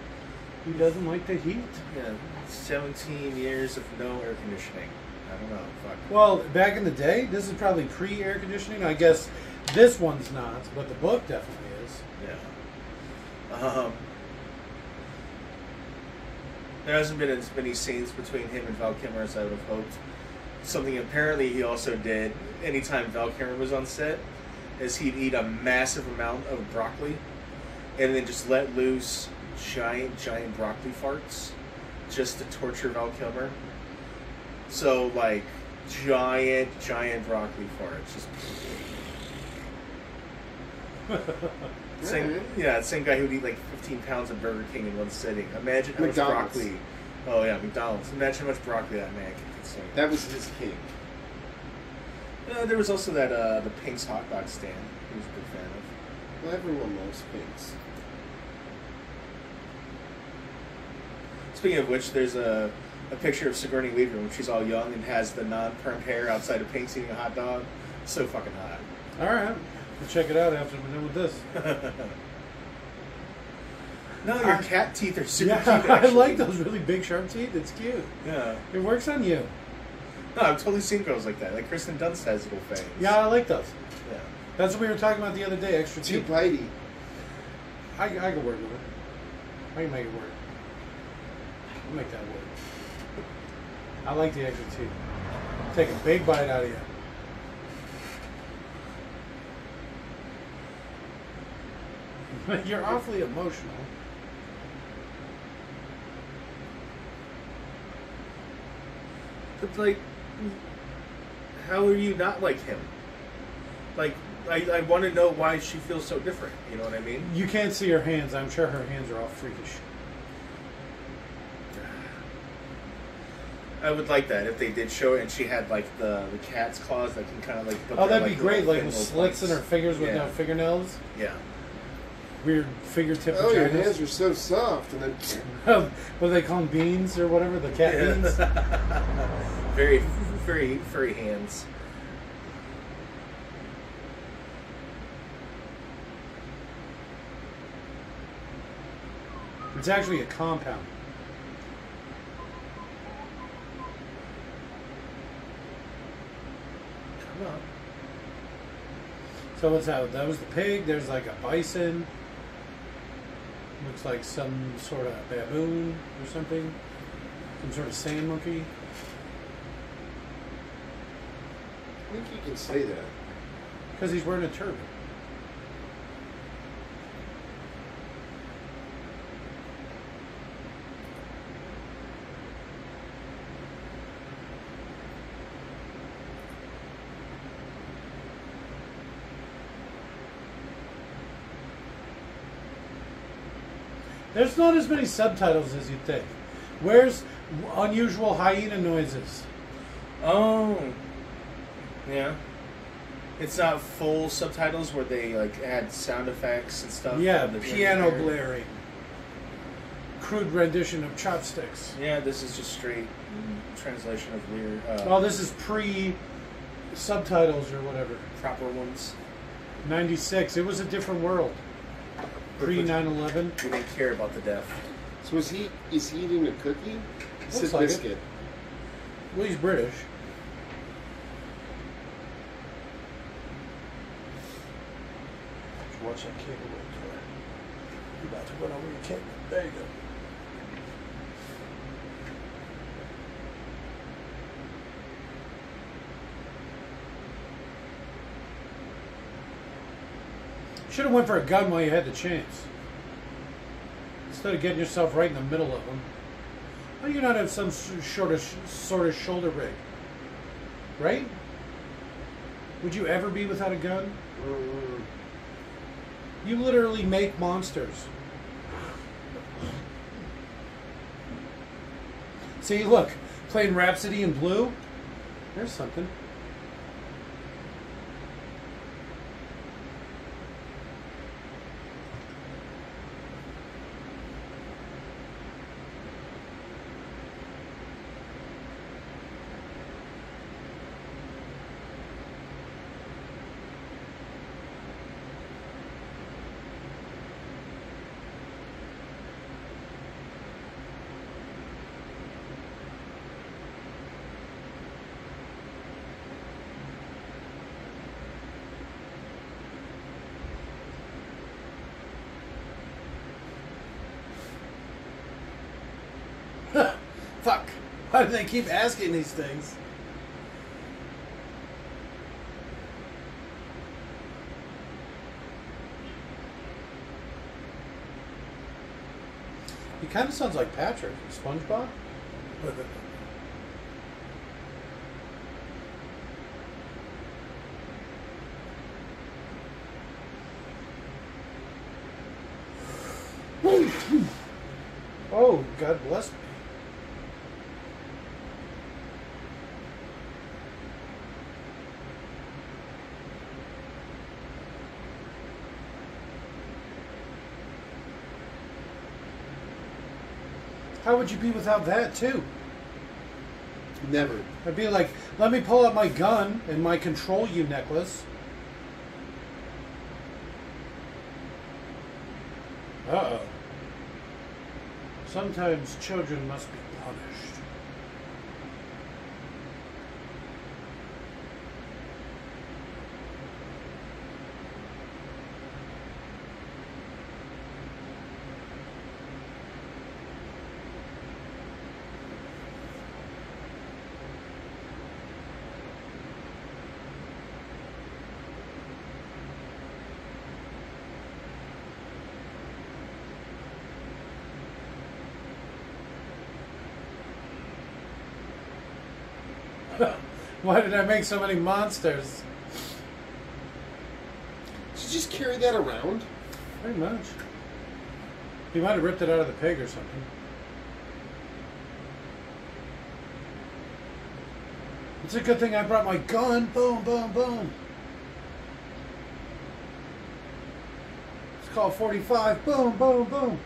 Who doesn't like the heat? Yeah, 17 years of no air conditioning. I don't know. Fuck. Well, back in the day, this is probably pre-air conditioning. I guess this one's not, but the book definitely is. Yeah. There hasn't been as many scenes between him and Val Kilmer as I would have hoped. Something apparently he also did anytime Val Kilmer was on set is he'd eat a massive amount of broccoli and then just let loose giant broccoli farts just to torture Val Kilmer. So, like, giant broccoli farts. Just same guy who'd eat like 15 pounds of Burger King in one sitting. Imagine how McDonald's. much broccoli. Oh yeah, McDonald's. Imagine how much broccoli that man can consume. That was his king. There was also that the Pink's hot dog stand. He was a big fan of. Well, everyone loves pinks. Speaking of which, there's a picture of Sigourney Weaver when she's all young and has the non-permed hair outside of Pink's eating a hot dog. So fucking hot. All right. We'll check it out after we're done with this. No, your cat teeth are super Yeah, cute. I Actually. like those really big sharp teeth. It's cute. Yeah. It works on you. No, I've totally seen girls like that. Like Kristen Dunst has little fangs. Yeah, I like those. Yeah. That's what we were talking about the other day. Extra Too teeth. bitey. I can work with it. I can make it work. I'll make that work. I like the extra teeth. Take a big bite out of you. You're awfully emotional. But like, how are you not like him? Like, I want to know why she feels so different. You know what I mean? You can't see her hands. I'm sure her hands are all freakish. I would like that if they did show it and she had like the cat's claws that can kind of like. Put Oh, their, that'd be great. little Like thin with little slits in her bites. fingers with Yeah. no fingernails. Yeah. Weird fingertip Oh, your vaginas. hands are so soft, and then What do they call them? Beans or whatever? The cat Yeah. beans? Very, very furry hands. It's actually a compound. So what's that? That was the pig. There's like a bison. Looks like some sort of baboon or something. Some sort of sand monkey. I think you can say that. Because he's wearing a turban. There's not as many subtitles as you'd think. Where's unusual hyena noises? Oh, yeah. It's not full subtitles where they like add sound effects and stuff. Yeah, for the piano there. blaring. Crude rendition of chopsticks. Yeah, this is just straight translation of weird. Oh, this is pre-subtitles or whatever. Proper ones. 96. It was a different world. Pre 9/11. We didn't care about the deaf. So is he eating a cookie? He Looks said like it. biscuit. Well, he's British. Watch that cable right there. You're about to run over your cable. There you go. Should have went for a gun while you had the chance. Instead of getting yourself right in the middle of them. Why do you not have some sort of shoulder rig? Right? Would you ever be without a gun? You literally make monsters. See, look, playing Rhapsody in Blue. There's something. Fuck. Why do they keep asking these things? He kind of sounds like Patrick, SpongeBob. Oh, God bless me. How would you be without that, too? Never. I'd be like, let me pull out my gun and my Control U necklace. Uh-oh. Sometimes children must be punished. Why did I make so many monsters? Did you just carry that around? Pretty much. He might have ripped it out of the pig or something. It's a good thing I brought my gun. Boom, boom, boom. It's called 45. Boom, boom, boom.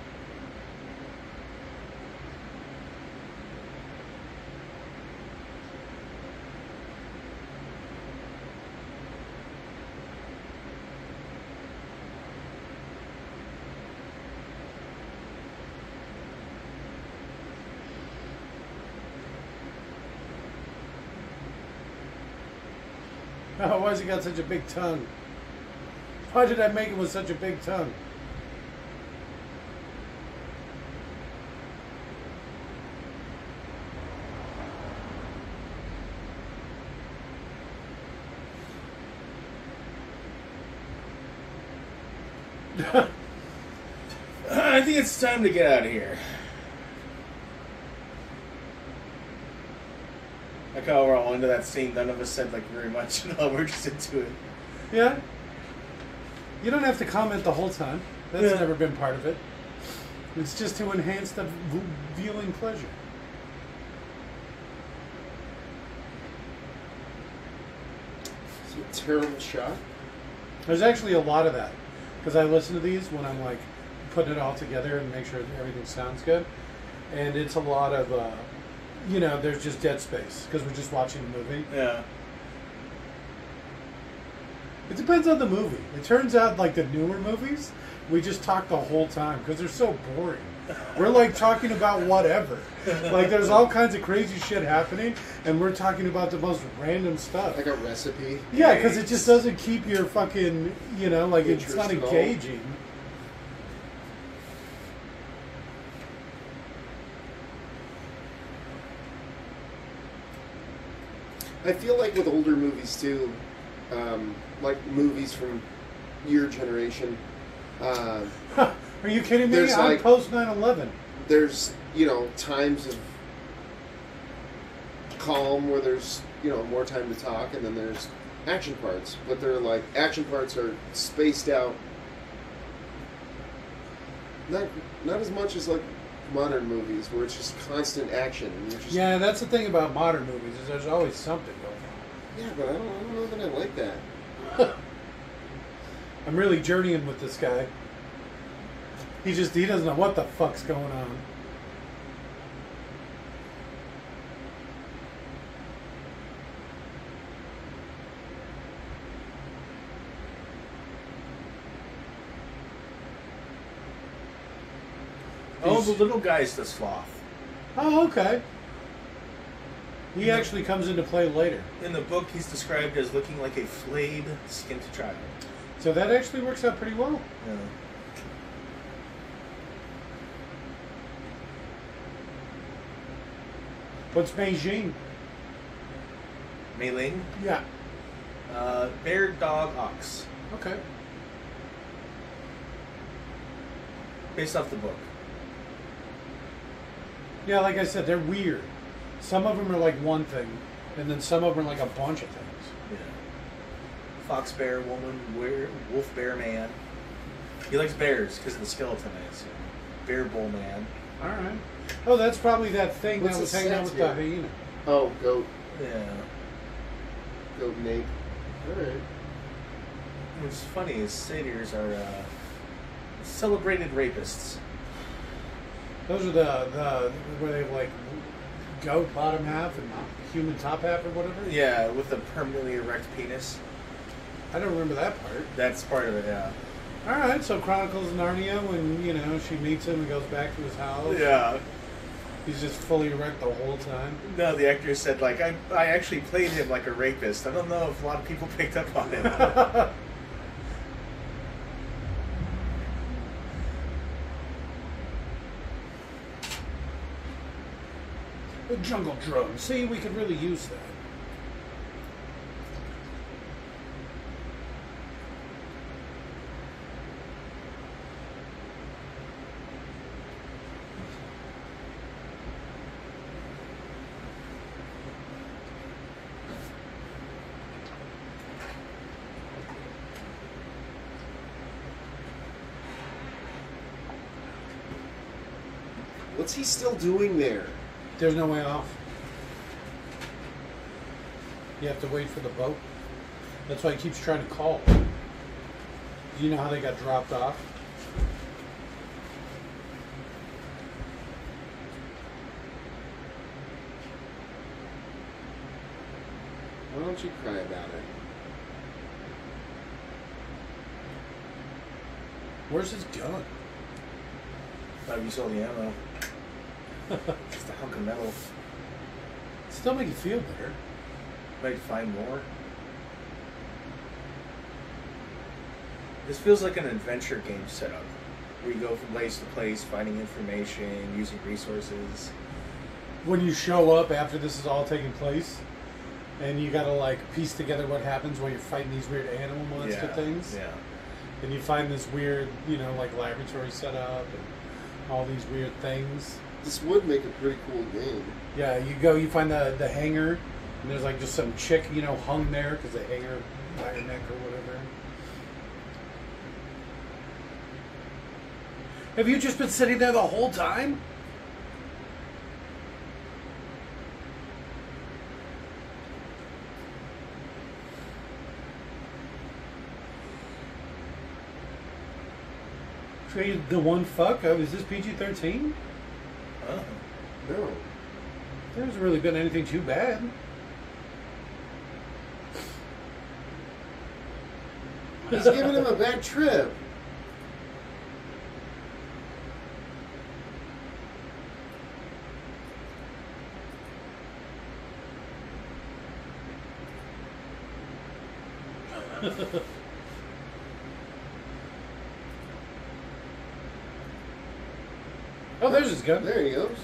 Oh, why's he got such a big tongue? Why did I make it with such a big tongue? I think it's time to get out of here. Like how we're all into that scene. None of us said like very much. No, we're just into it. Yeah? You don't have to comment the whole time. That's Yeah. never been part of it. It's just to enhance the viewing pleasure. It's a terrible shot. There's actually a lot of that. Because I listen to these when I'm like putting it all together and make sure everything sounds good. And it's a lot of, there's just dead space because we're just watching the movie. Yeah. It depends on the movie. It turns out like the newer movies, we just talk the whole time because they're so boring. We're like talking about whatever. Like there's all kinds of crazy shit happening and we're talking about the most random stuff. Like a recipe. Yeah, because it just doesn't keep your fucking, like it's not Interest at all. engaging. I feel like with older movies too, like movies from your generation, Are you kidding me? There's I'm like- post 9/11. there's, times of calm where there's, more time to talk, and then there's action parts. But they're like, action parts are spaced out. Not as much as like modern movies where it's just constant action. And you're just, Yeah, that's the thing about modern movies is there's always something going on. Yeah, but I don't know that I like that. I'm really journeying with this guy. He doesn't know what the fuck's going on. Oh, the little guy's the sloth. Oh, okay. He actually comes into play later. In the book, he's described as looking like a flayed, skint child. So that actually works out pretty well. Yeah. What's Beijing? Mei Ling, Yeah. bear, dog, ox. Okay. Based off the book. Yeah, like I said, they're weird. Some of them are like one thing, and then some of them are like a bunch of things. Yeah. Fox bear woman, wolf bear man. He likes bears because of the skeleton, I assume. Bear bull man. All right. Oh, that's probably that thing What's that was the hanging out with the set here? hyena. Oh, goat Yeah. and ape. All right. What's funny is satyrs are celebrated rapists. Those are the where they have like goat bottom half and human top half or whatever. Yeah, with the permanently erect penis. I don't remember that part. That's part of it, yeah. All right, so Chronicles of Narnia, when she meets him and goes back to his house. Yeah. He's just fully erect the whole time. No, the actor said, like, I actually played him like a rapist. I don't know if a lot of people picked up on it. The jungle drone. See, we could really use that. What's he still doing there? There's no way off. You have to wait for the boat. That's why he keeps trying to call. Do you know how they got dropped off? Why don't you cry about it? Where's his gun? Thought you saw the ammo. Just a hunk of metal. Still make you feel better. Might find more. This feels like an adventure game setup, where you go from place to place, finding information, using resources. When you show up after this is all taking place, and you gotta like piece together what happens while you're fighting these weird animal monster things. Yeah. And you find this weird, like laboratory setup and all these weird things. This would make a pretty cool game. Yeah, you find the hangar, and there's like just some chick, hung there because the hanger by her neck or whatever. Have you just been sitting there the whole time? Created the one fuck? Oh, is this PG-13? Oh. No. There hasn't really been anything too bad. He's giving him a bad trip. Oh, there's his gun. There he goes.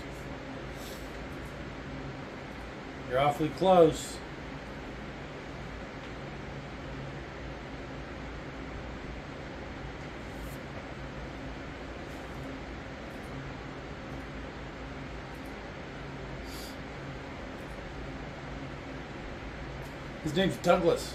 You're awfully close. His name's Douglas.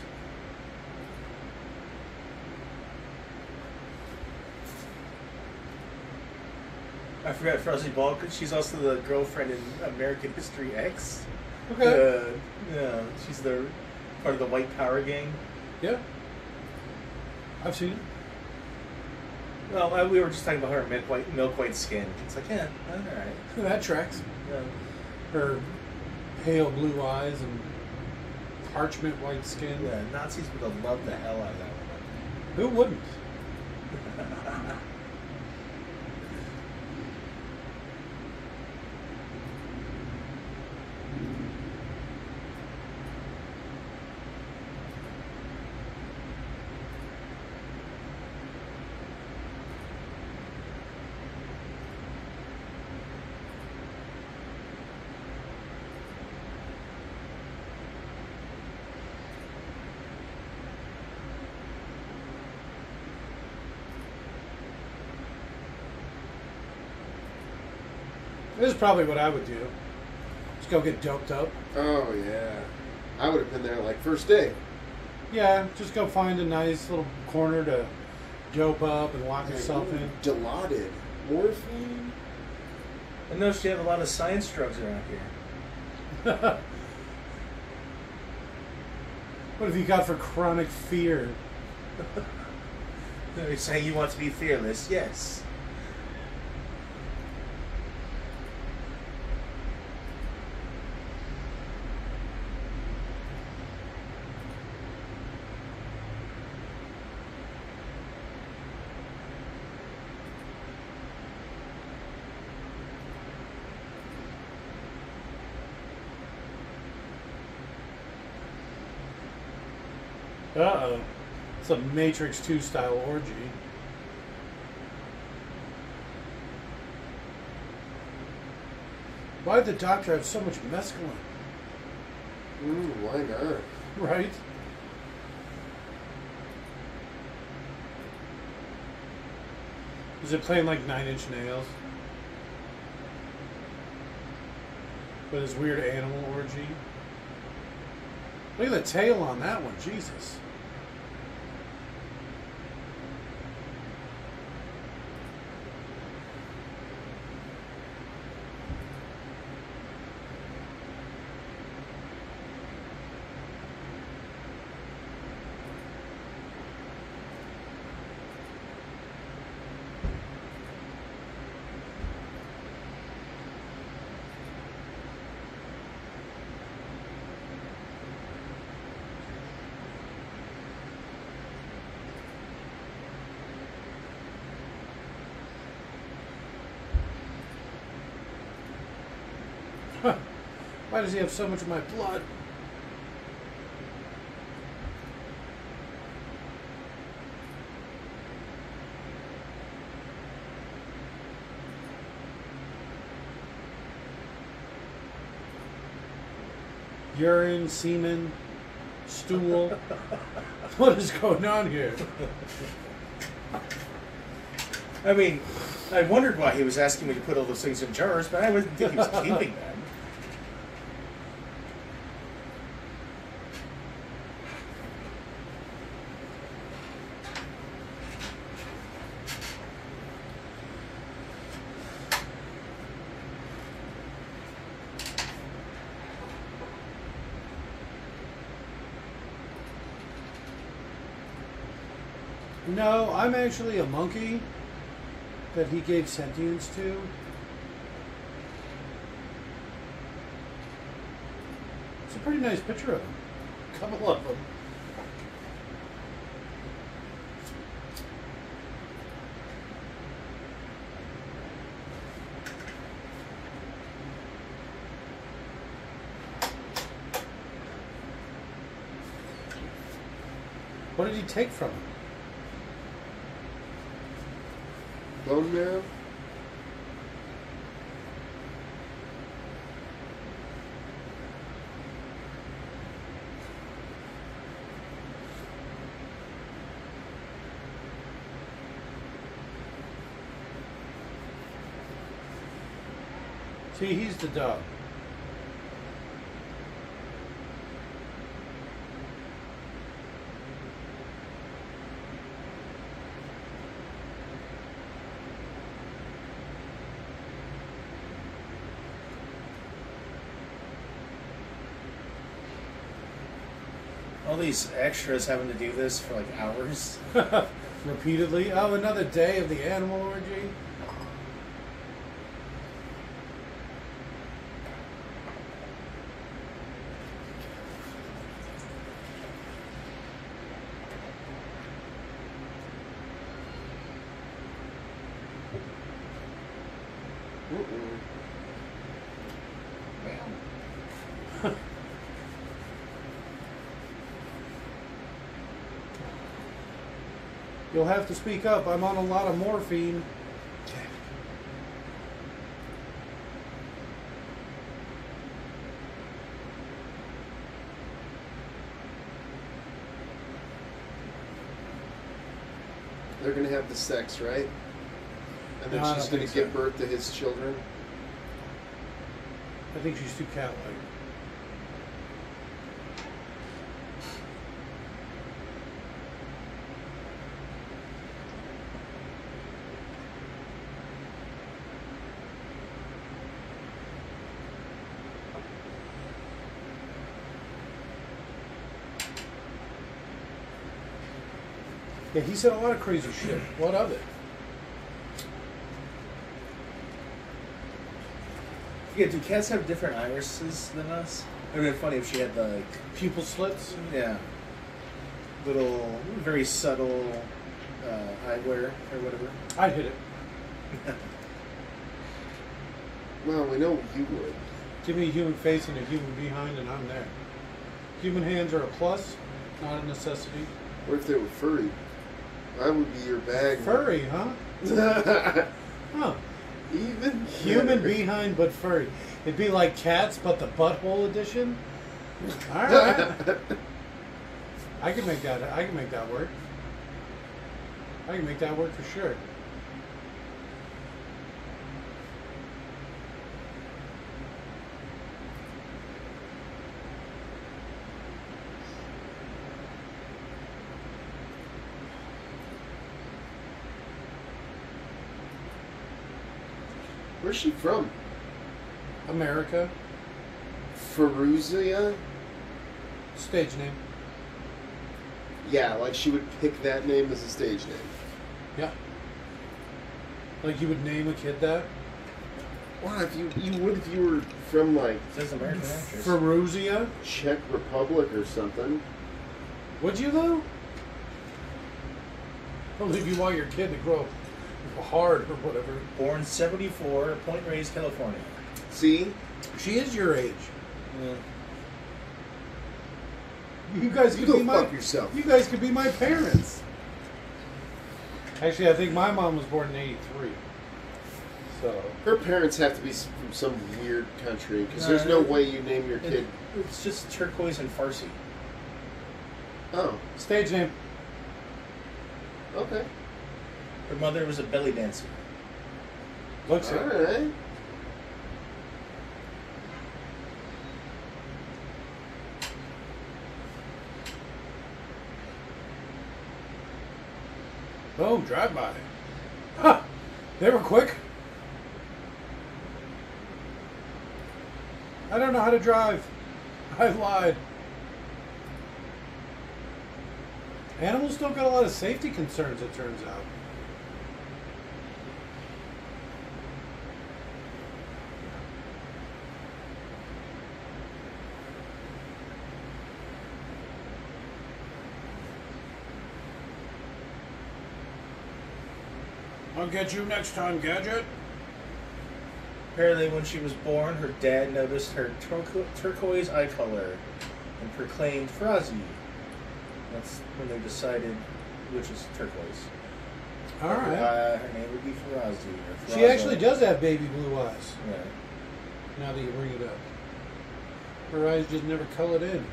I forgot Frosty Balkan. She's also the girlfriend in American History X. Okay. Yeah, she's the part of the White Power gang. Yeah. I've seen it. Well, we were just talking about her milk white skin. It's like, yeah, all right. That tracks. Yeah. Her pale blue eyes and parchment white skin. Yeah, Nazis would have loved the hell out of that woman. Who wouldn't? This is probably what I would do. Just go get doped up. Oh, yeah. I would have been there like first day. Yeah, just go find a nice little corner to dope up and lock yourself in. Dilaudid. Morphine. I noticed you have a lot of science drugs around here. What have you got for chronic fear? You're saying you want to be fearless? Yes. Uh-oh. It's a Matrix 2 style orgy. Why did the doctor have so much mescaline? Why not? Right? Is it playing like 9 Inch Nails? With his weird animal orgy? Look at the tail on that one, Jesus. Why does he have so much of my blood? urine, semen, stool. What is going on here? I mean, I wondered why he was asking me to put all those things in jars, but I didn't think he was keeping them. No, I'm actually a monkey that he gave sentience to. It's a pretty nice picture of him. A couple of them. What did he take from him? Bone marrow? See, he's the dog. All these extras having to do this for like hours. Repeatedly. Oh, another day of the animal orgy. You'll have to speak up. I'm on a lot of morphine. They're going to have the sex, right? And then No, I she's don't going to think give so. birth to his children. I think she's too cat-like. Yeah, he said a lot of crazy shit. What of it? Yeah, do cats have different irises than us? It would have been funny if she had like, Pupil slits? yeah, little, very subtle eyewear or whatever. I'd hit it. Well, we know you would. Give me a human face and a human behind, and I'm there. Human hands are a plus, not a necessity. What if they were furry? I would be your bag. Furry, huh? Huh. Even Human behind, but furry. It'd be like cats, but the butthole edition. All right. I can make that. I can make that work. I can make that work for sure. Where's she from? America. Feruzia? Stage name. Yeah, like she would pick that name as a stage name. Yeah. Like you would name a kid that? Wow, if you would if you were from like It says American actress. Feruzia? Czech Republic or something. Would you though? Only if you want your kid to grow up hard or whatever. Born 74, Point Reyes, California. See? She is your age. Yeah. You guys You could go be my fuck yourself. You guys could be my parents. Actually, I think my mom was born in '83. though. Her parents have to be from some weird country because there's no way you name your kid. It's just turquoise and Farsi. Oh, Stage name. okay. Her mother was a belly dancer. Looks All it. right. Boom, drive by. Huh. They were quick. I don't know how to drive. I lied. Animals don't got a lot of safety concerns, it turns out. I'll get you next time, Gadget. Apparently, when she was born, her dad noticed her turquoise eye color and proclaimed Frazzy. That's when they decided which is turquoise. All right. Her name would be Frazzy. Or She actually does have baby blue eyes. Yeah. Now that you bring it up. Her eyes just never colored in.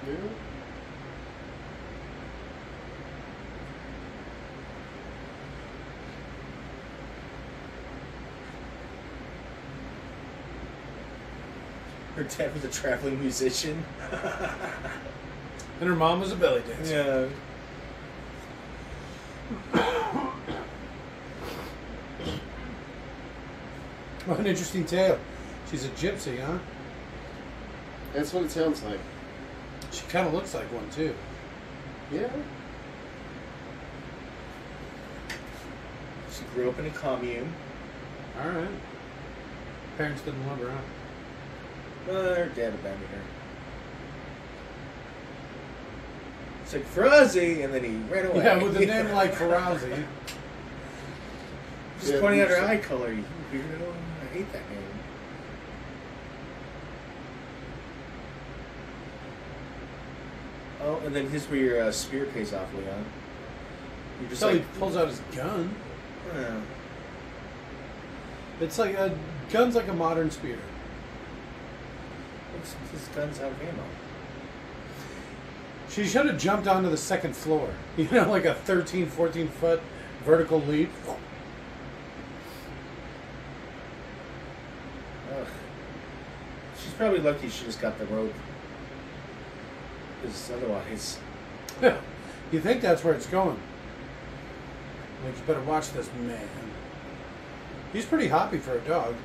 Yeah. Her dad was a traveling musician. And her mom was a belly dancer. Yeah. What an interesting tale. She's a gypsy, huh? That's what it sounds like. She kind of looks like one, too. Yeah. She grew up in a commune. All right. Parents didn't love her, huh? Her dad abandoned her. It's like Frazzy, and then he ran away. Yeah, with a name like Farazi. Just Yeah, pointing out her so- eye color, you weirdo. I hate that name. Oh, and then here's where your spear pays off, Leon. You're just So like, he pulls out his gun. "Oh." It's like a gun's like a modern spear. His gun's out of ammo. She should have jumped onto the second floor. You know, like a 13, 14 foot vertical leap. Ugh. She's probably lucky she just got the rope. Because otherwise... You think that's where it's going. Like, you better watch this man. He's pretty hoppy for a dog.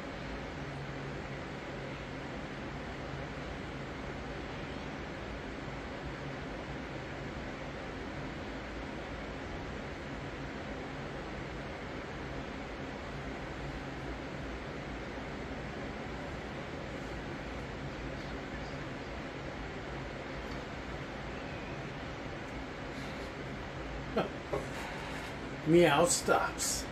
Meow stops.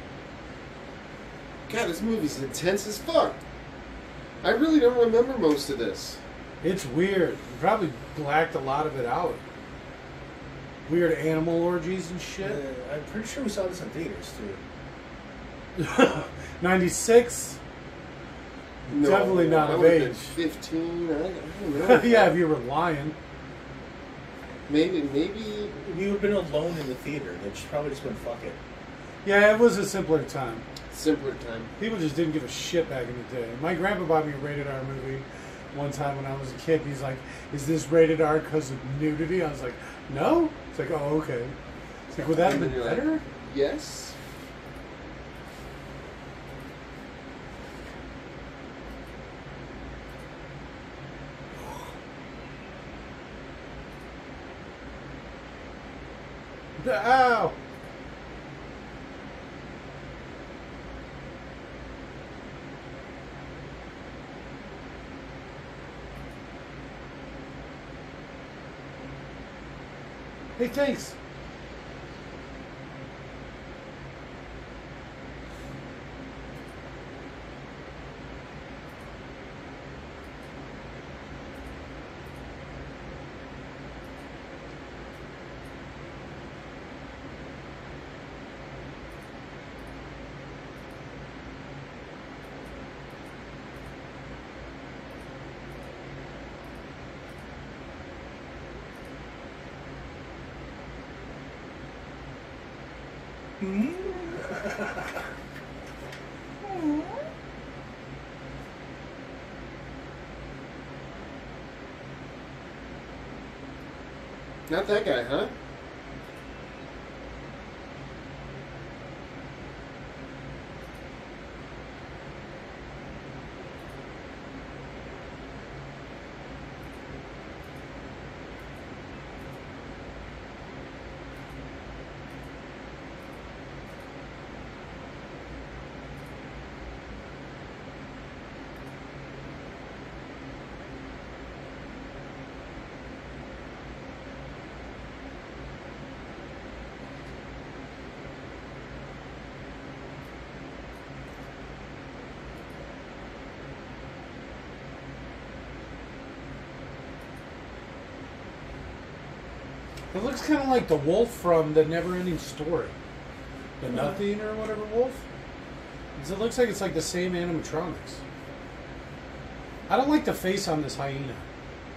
God, this movie's intense as fuck. I really don't remember most of this. It's weird. You probably blacked a lot of it out. Weird animal orgies and shit. I'm pretty sure we saw this in theaters, too. 96? No, Definitely not I of would've been age. 15. I don't know. Yeah, if you were lying. Maybe. We would have been alone in the theater. They probably just went, fuck it. Yeah, it was a simpler time. Simpler time. People just didn't give a shit back in the day. My grandpa bought me a rated R movie one time when I was a kid. He's like, "Is this rated R because of nudity?" I was like, "No." It's like, "Oh, okay." It's like, would that have been And then you're like, better? Yes. Ow! Hey, thanks. Not that guy, huh? It looks kind of like the wolf from the Never-Ending Story. The Nothing or whatever wolf. It looks like it's like the same animatronics. I don't like the face on this hyena.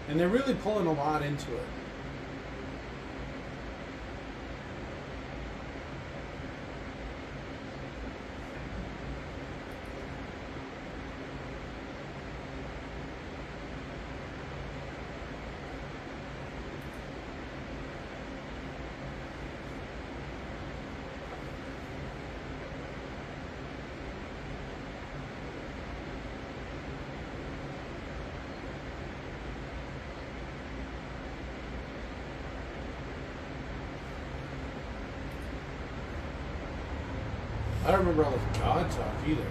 And they're really pulling a lot into it. I don't remember all the God talk either.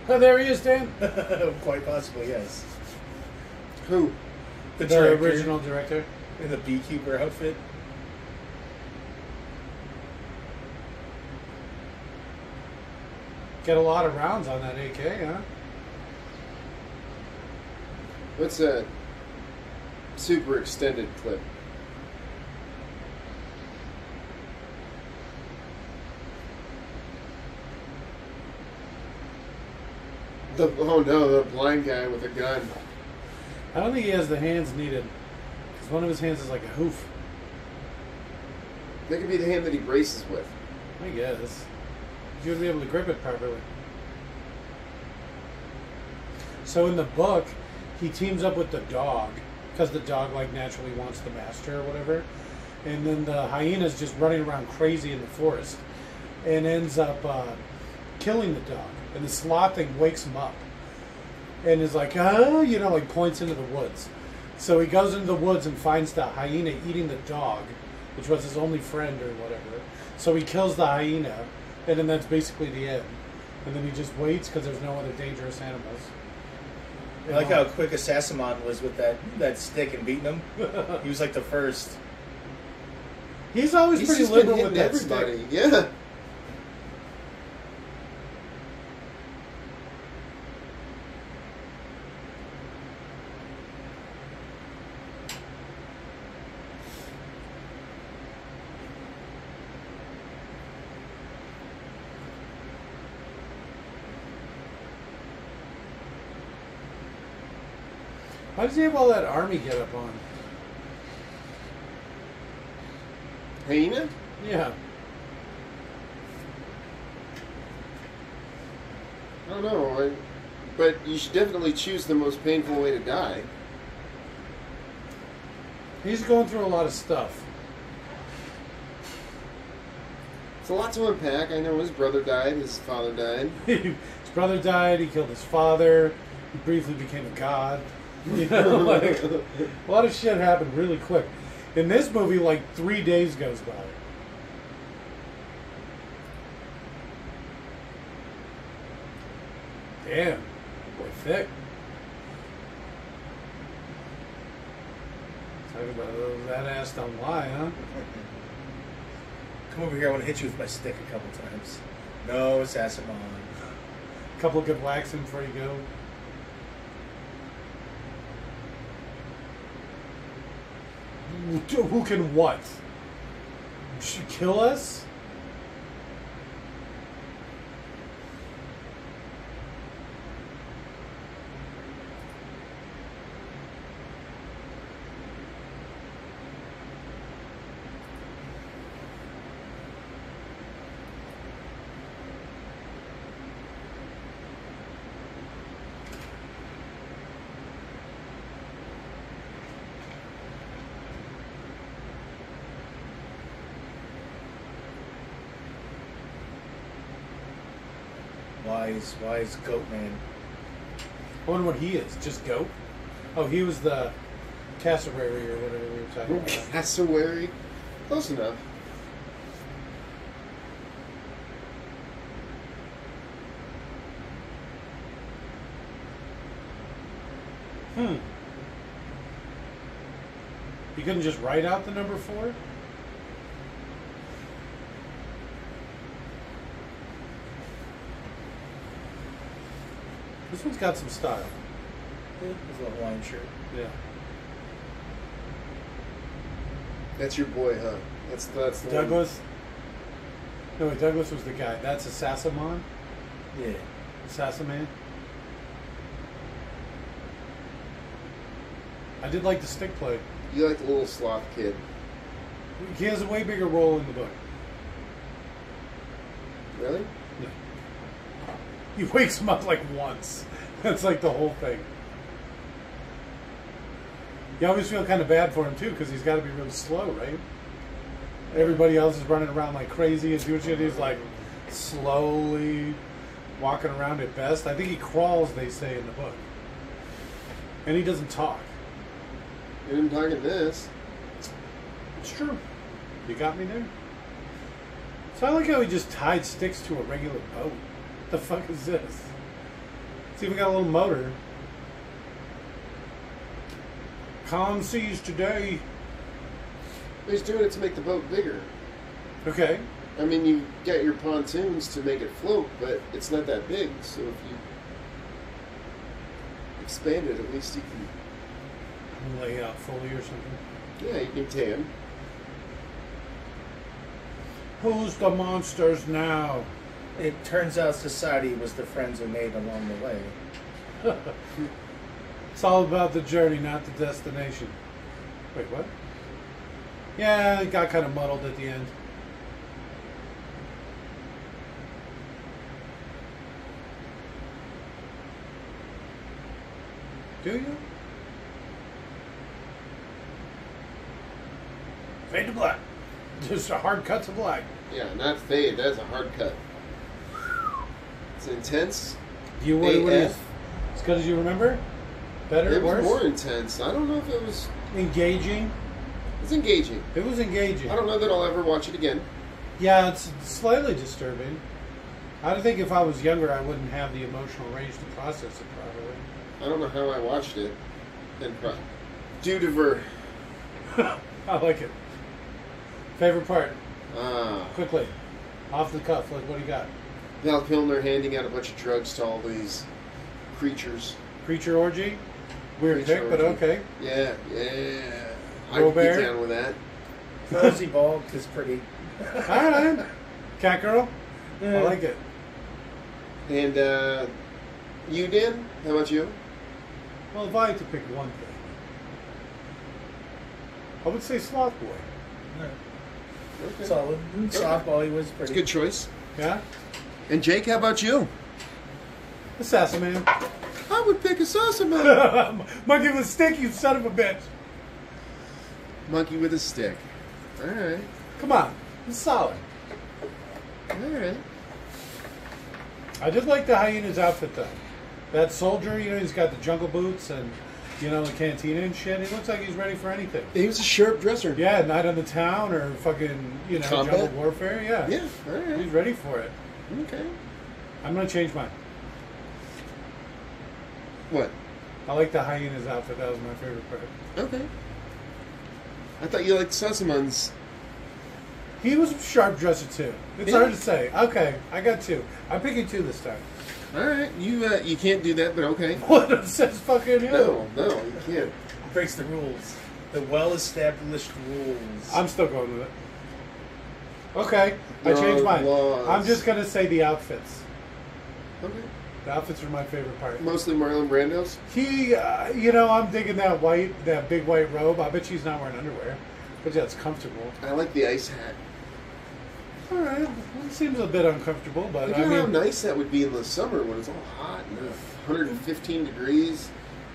Oh, there he is, Dan. Quite possibly, yes. Who? The director original director. in the beekeeper outfit. Get a lot of rounds on that AK, huh? What's that? Super extended clip. Oh no, the blind guy with a gun. I don't think he has the hands needed. Because one of his hands is like a hoof. That could be the hand that he braces with. I guess. You wouldn't be able to grip it properly. So in the book, he teams up with the dog. Because the dog like naturally wants the master or whatever. And then the hyena's just running around crazy in the forest. And ends up killing the dog. And the sloth thing wakes him up. And is like, you know, like points into the woods. So he goes into the woods and finds the hyena eating the dog, which was his only friend or whatever. So he kills the hyena, and then that's basically the end. And then he just waits because there's no other dangerous animals. I like how quick Assassimon was with that stick and beating him. He was like the first. He's always He's pretty just been liberal with hitting that everybody. stick. Yeah. How does he have all that army get up on? Hyena? Yeah. I don't know. But you should definitely choose the most painful way to die. He's going through a lot of stuff. It's a lot to unpack. I know his brother died, his father died. His brother died, he killed his father, he briefly became a god. You know, like, a lot of shit happened really quick. In this movie, like 3 days goes by. Damn, boy, thick. Talk about that ass don't lie, huh? Come over here, I want to hit you with my stick a couple times. No, Assassimon. Couple good whacks in before you go. Who can what? Kill us? Wise goat man. I wonder what he is. Just goat? Oh, he was the cassowary or whatever we were talking about. Cassowary? Close enough. You couldn't just write out the number 4? This one's got some style. His little Hawaiian shirt. Yeah. That's your boy, huh? That's the Douglas? No, wait, Douglas was the guy. That's a Sassamon? Yeah. Sassaman? I did like the stick play. You like the little sloth kid. He has a way bigger role in the book. Really? Yeah. He wakes him up like once. That's like the whole thing. You always feel kind of bad for him too, because he's got to be really slow, right? Everybody else is running around like crazy and doing shit. He's like slowly walking around at best. I think he crawls, they say in the book. And he doesn't talk. You didn't talk in this. It's true. You got me there. So I like how he just tied sticks to a regular boat. What the fuck is this? See if we got a little motor. Calm seas today. He's doing it to make the boat bigger. Okay. I mean, you got your pontoons to make it float, but it's not that big. So if you expand it, at least you can... Lay out fully or something. Yeah, you can tan. Who's the monsters now? It turns out society was the friends we made along the way. It's all about the journey, not the destination. Wait, what? Yeah, it got kind of muddled at the end. Do you? Fade to black. Just a hard cut to black. Yeah, not fade. That's a hard cut. It's intense. Do you want what AF. is as good as you remember? Better? It was Worse? more intense. I don't know if it was... Engaging? It's engaging. It was engaging. I don't know that I'll ever watch it again. Yeah, it's slightly disturbing. I think if I was younger, I wouldn't have the emotional range to process it properly. I don't know how I watched it. Due to ver. I like it. Favorite part? Ah. Quickly. Off the cuff. Like, what do you got? Val Kilmer handing out a bunch of drugs to all these creatures. Creature orgy? Weird Creature pick, but orgy. okay. Yeah, yeah. I'd Robert? get down with that. Cozy Ball is pretty. Alright. Cat girl? I like it. And you, Dan? How about you? Well, if I had to pick one thing, I would say Sloth Boy. Okay. Solid. Softball, he was It's pretty a good choice. Yeah? And Jake, how about you? Assassin. I would pick a Sassaman. Monkey with a stick, you son of a bitch. Monkey with a stick. All right. Come on. It's solid. All right. I did like the hyena's outfit, though. That soldier, you know, he's got the jungle boots and, you know, the cantina and shit. He looks like he's ready for anything. He was a sharp dresser. Yeah, Night on the Town or fucking, you know, Combat? jungle warfare. Yeah. Yeah, all right. He's ready for it. Okay. I'm going to change mine. What? I like the hyena's outfit. That was my favorite part. Okay. I thought you liked Sassamans. He was a sharp dresser, too. It's Yeah. hard to say. Okay, I got 2. I'm picking 2 this time. All right. You can't do that, but okay. What? It says fucking who? No, you can't. breaks the rules. The well-established rules. I'm still going with it. Okay, There I changed are mine. laws. I'm just gonna say the outfits. Okay. The outfits are my favorite part. Mostly Marlon Brando's. He, I'm digging that big white robe. I bet she's not wearing underwear. But yeah, it's comfortable. I like the ice hat. All right, it seems a bit uncomfortable, but Look I at how mean, nice that would be in the summer when it's all hot and 115 degrees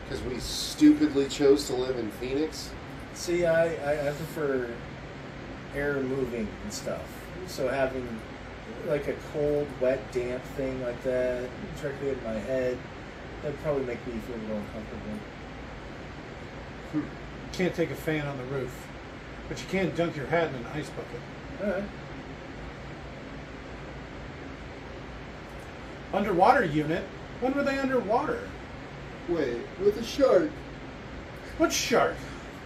because we stupidly chose to live in Phoenix. See, I prefer air moving and stuff. So having like a cold, wet, damp thing like that directly in my head, that'd probably make me feel a little uncomfortable. can't take a fan on the roof, but you can dunk your hat in an ice bucket. All right. Underwater unit? When were they underwater? Wait, with a shark. What shark?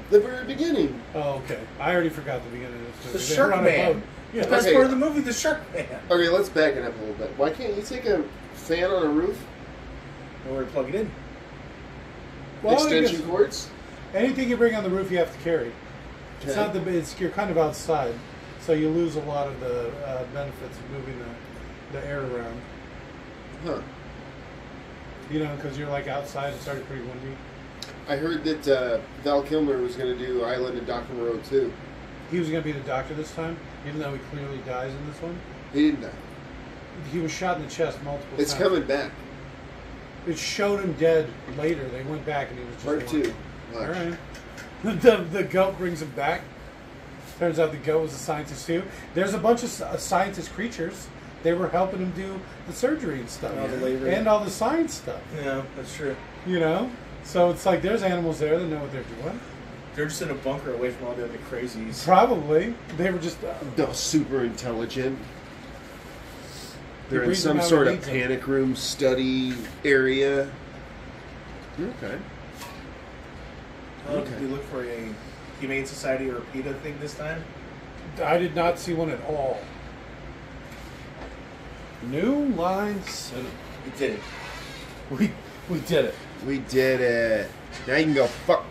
The very beginning. Oh, okay. I already forgot the beginning of this movie. The They Shark were on a Man. boat. The Yeah. best Okay. part of the movie, the Shark Man. Okay, let's back it up a little bit. Why can't you take a fan on a roof? Nowhere to plug it in. Well, I Extension guess cords? anything you bring on the roof, you have to carry. It's Okay. not you're kind of outside, so you lose a lot of the benefits of moving the air around. Huh. Because you're like outside. It's already pretty windy. I heard that Val Kilmer was going to do Island and Dr. Moreau too. He was going to be the doctor this time, even though he clearly dies in this one. He didn't die. He was shot in the chest multiple It's times. coming back. It showed him dead later. They went back and he was just Part alive. 2. All Watch. right. The goat brings him back. Turns out the goat was a scientist too. There's a bunch of scientist creatures. They were helping him do the surgery and stuff. And all the labor. And all the science stuff. Yeah, that's true. So it's like there's animals there that know what they're doing. They're just in a bunker away from all the other crazies. Probably. They were just... They're super intelligent. They're in breeds them some out sort and of eats them. panic room study area. Okay. Did we look for a Humane Society or a PETA thing this time? I did not see one at all. New Line Cinema. We did it. We did it. We did it. Now you can go fuck